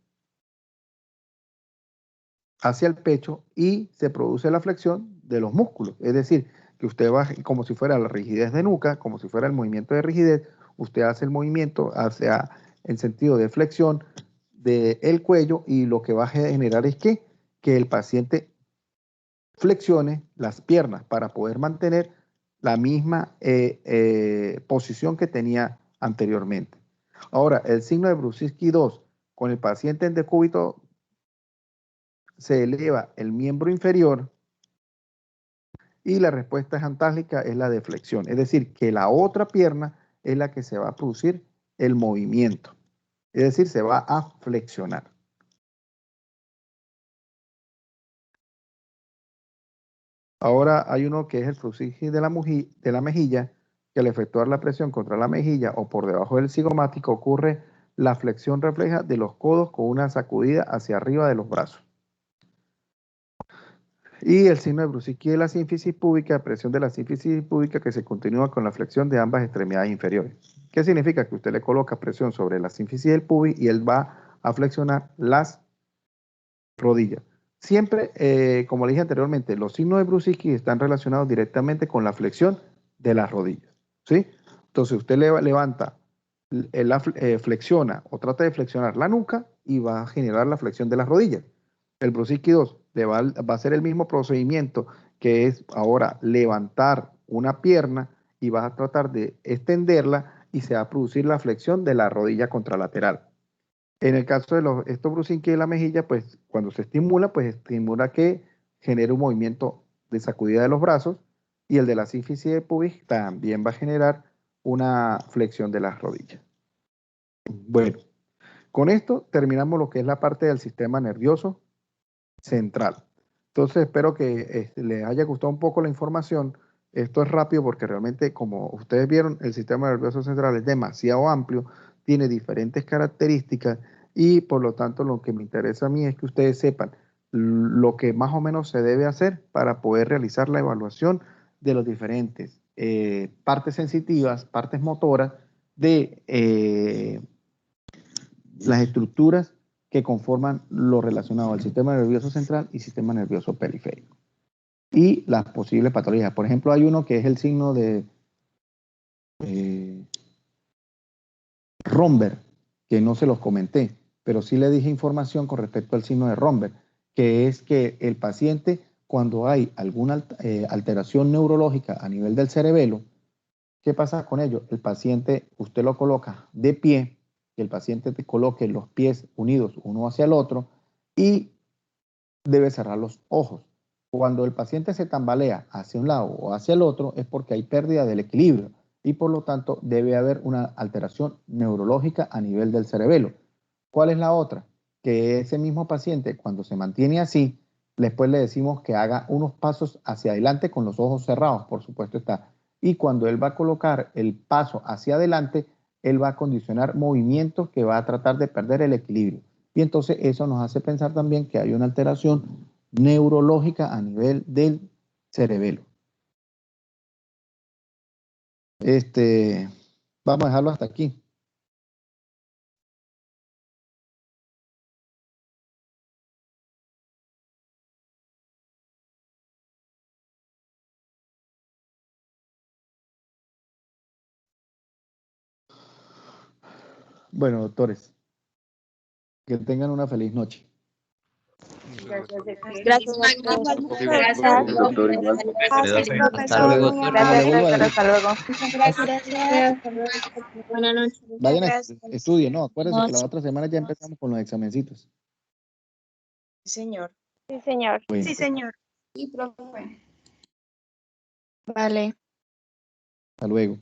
[SPEAKER 1] hacia el pecho y se produce la flexión de los músculos. Es decir, que usted va como si fuera la rigidez de nuca, como si fuera el movimiento de rigidez, usted hace el movimiento hacia en sentido de flexión del cuello y lo que va a generar es que el paciente flexione las piernas para poder mantener la misma posición que tenía anteriormente. Ahora, el signo de Brunzinski 2, con el paciente en decúbito se eleva el miembro inferior y la respuesta antálica es la de flexión, es decir, que la otra pierna es la que se va a producir el movimiento, es decir, se va a flexionar. Ahora hay uno que es el fructis de la mejilla, que al efectuar la presión contra la mejilla o por debajo del cigomático ocurre la flexión refleja de los codos con una sacudida hacia arriba de los brazos. Y el signo de Brunzinski de la sínfisis púbica, presión de la sínfisis púbica que se continúa con la flexión de ambas extremidades inferiores. ¿Qué significa? Que usted le coloca presión sobre la sínfisis del pubis y él va a flexionar las rodillas. Siempre, como le dije anteriormente, los signos de Brunzinski están relacionados directamente con la flexión de las rodillas, ¿sí? Entonces usted levanta, flexiona o trata de flexionar la nuca y va a generar la flexión de las rodillas. El Brunzinski 2 va a hacer el mismo procedimiento que es ahora levantar una pierna y va a tratar de extenderla y se va a producir la flexión de la rodilla contralateral. En el caso de estos Brunzinski de la mejilla, pues cuando se estimula, pues estimula que genere un movimiento de sacudida de los brazos y el de la sínfisis de pubis también va a generar una flexión de las rodillas. Bueno, con esto terminamos lo que es la parte del sistema nervioso central. Entonces espero que les haya gustado un poco la información. Esto es rápido porque realmente, como ustedes vieron, el sistema nervioso central es demasiado amplio, tiene diferentes características y por lo tanto lo que me interesa a mí es que ustedes sepan lo que más o menos se debe hacer para poder realizar la evaluación de los diferentes partes sensitivas, partes motoras de las estructuras que conforman lo relacionado al sistema nervioso central y sistema nervioso periférico. Y las posibles patologías. Por ejemplo, hay uno que es el signo de Romberg, que no se los comenté, pero sí le dije información con respecto al signo de Romberg, que es que el paciente, cuando hay alguna alteración neurológica a nivel del cerebelo, ¿qué pasa con ello? El paciente, usted lo coloca de pie, que el paciente te coloque los pies unidos uno hacia el otro y debe cerrar los ojos. Cuando el paciente se tambalea hacia un lado o hacia el otro es porque hay pérdida del equilibrio y por lo tanto debe haber una alteración neurológica a nivel del cerebelo. ¿Cuál es la otra? Que ese mismo paciente cuando se mantiene así, después le decimos que haga unos pasos hacia adelante con los ojos cerrados, por supuesto está. Y cuando él va a colocar el paso hacia adelante, él va a condicionar movimientos que va a tratar de perder el equilibrio. Y entonces eso nos hace pensar también que hay una alteración neurológica a nivel del cerebelo. Vamos a dejarlo hasta aquí. Bueno, doctores, que tengan una feliz noche.
[SPEAKER 3] Gracias,
[SPEAKER 2] Gracias,
[SPEAKER 4] Doctor, igual.
[SPEAKER 3] Hasta luego, doctor.
[SPEAKER 1] Le vuelvo a decir,
[SPEAKER 3] Hasta luego.
[SPEAKER 2] Gracias. Buenas noches.
[SPEAKER 1] vayan a estudien, ¿no? Acuérdense que la otra semana ya empezamos con los examencitos.
[SPEAKER 5] Sí, señor.
[SPEAKER 3] Sí, señor.
[SPEAKER 1] Bueno,
[SPEAKER 5] Sí, señor.
[SPEAKER 2] Sí, profe.
[SPEAKER 3] Vale.
[SPEAKER 1] hasta luego.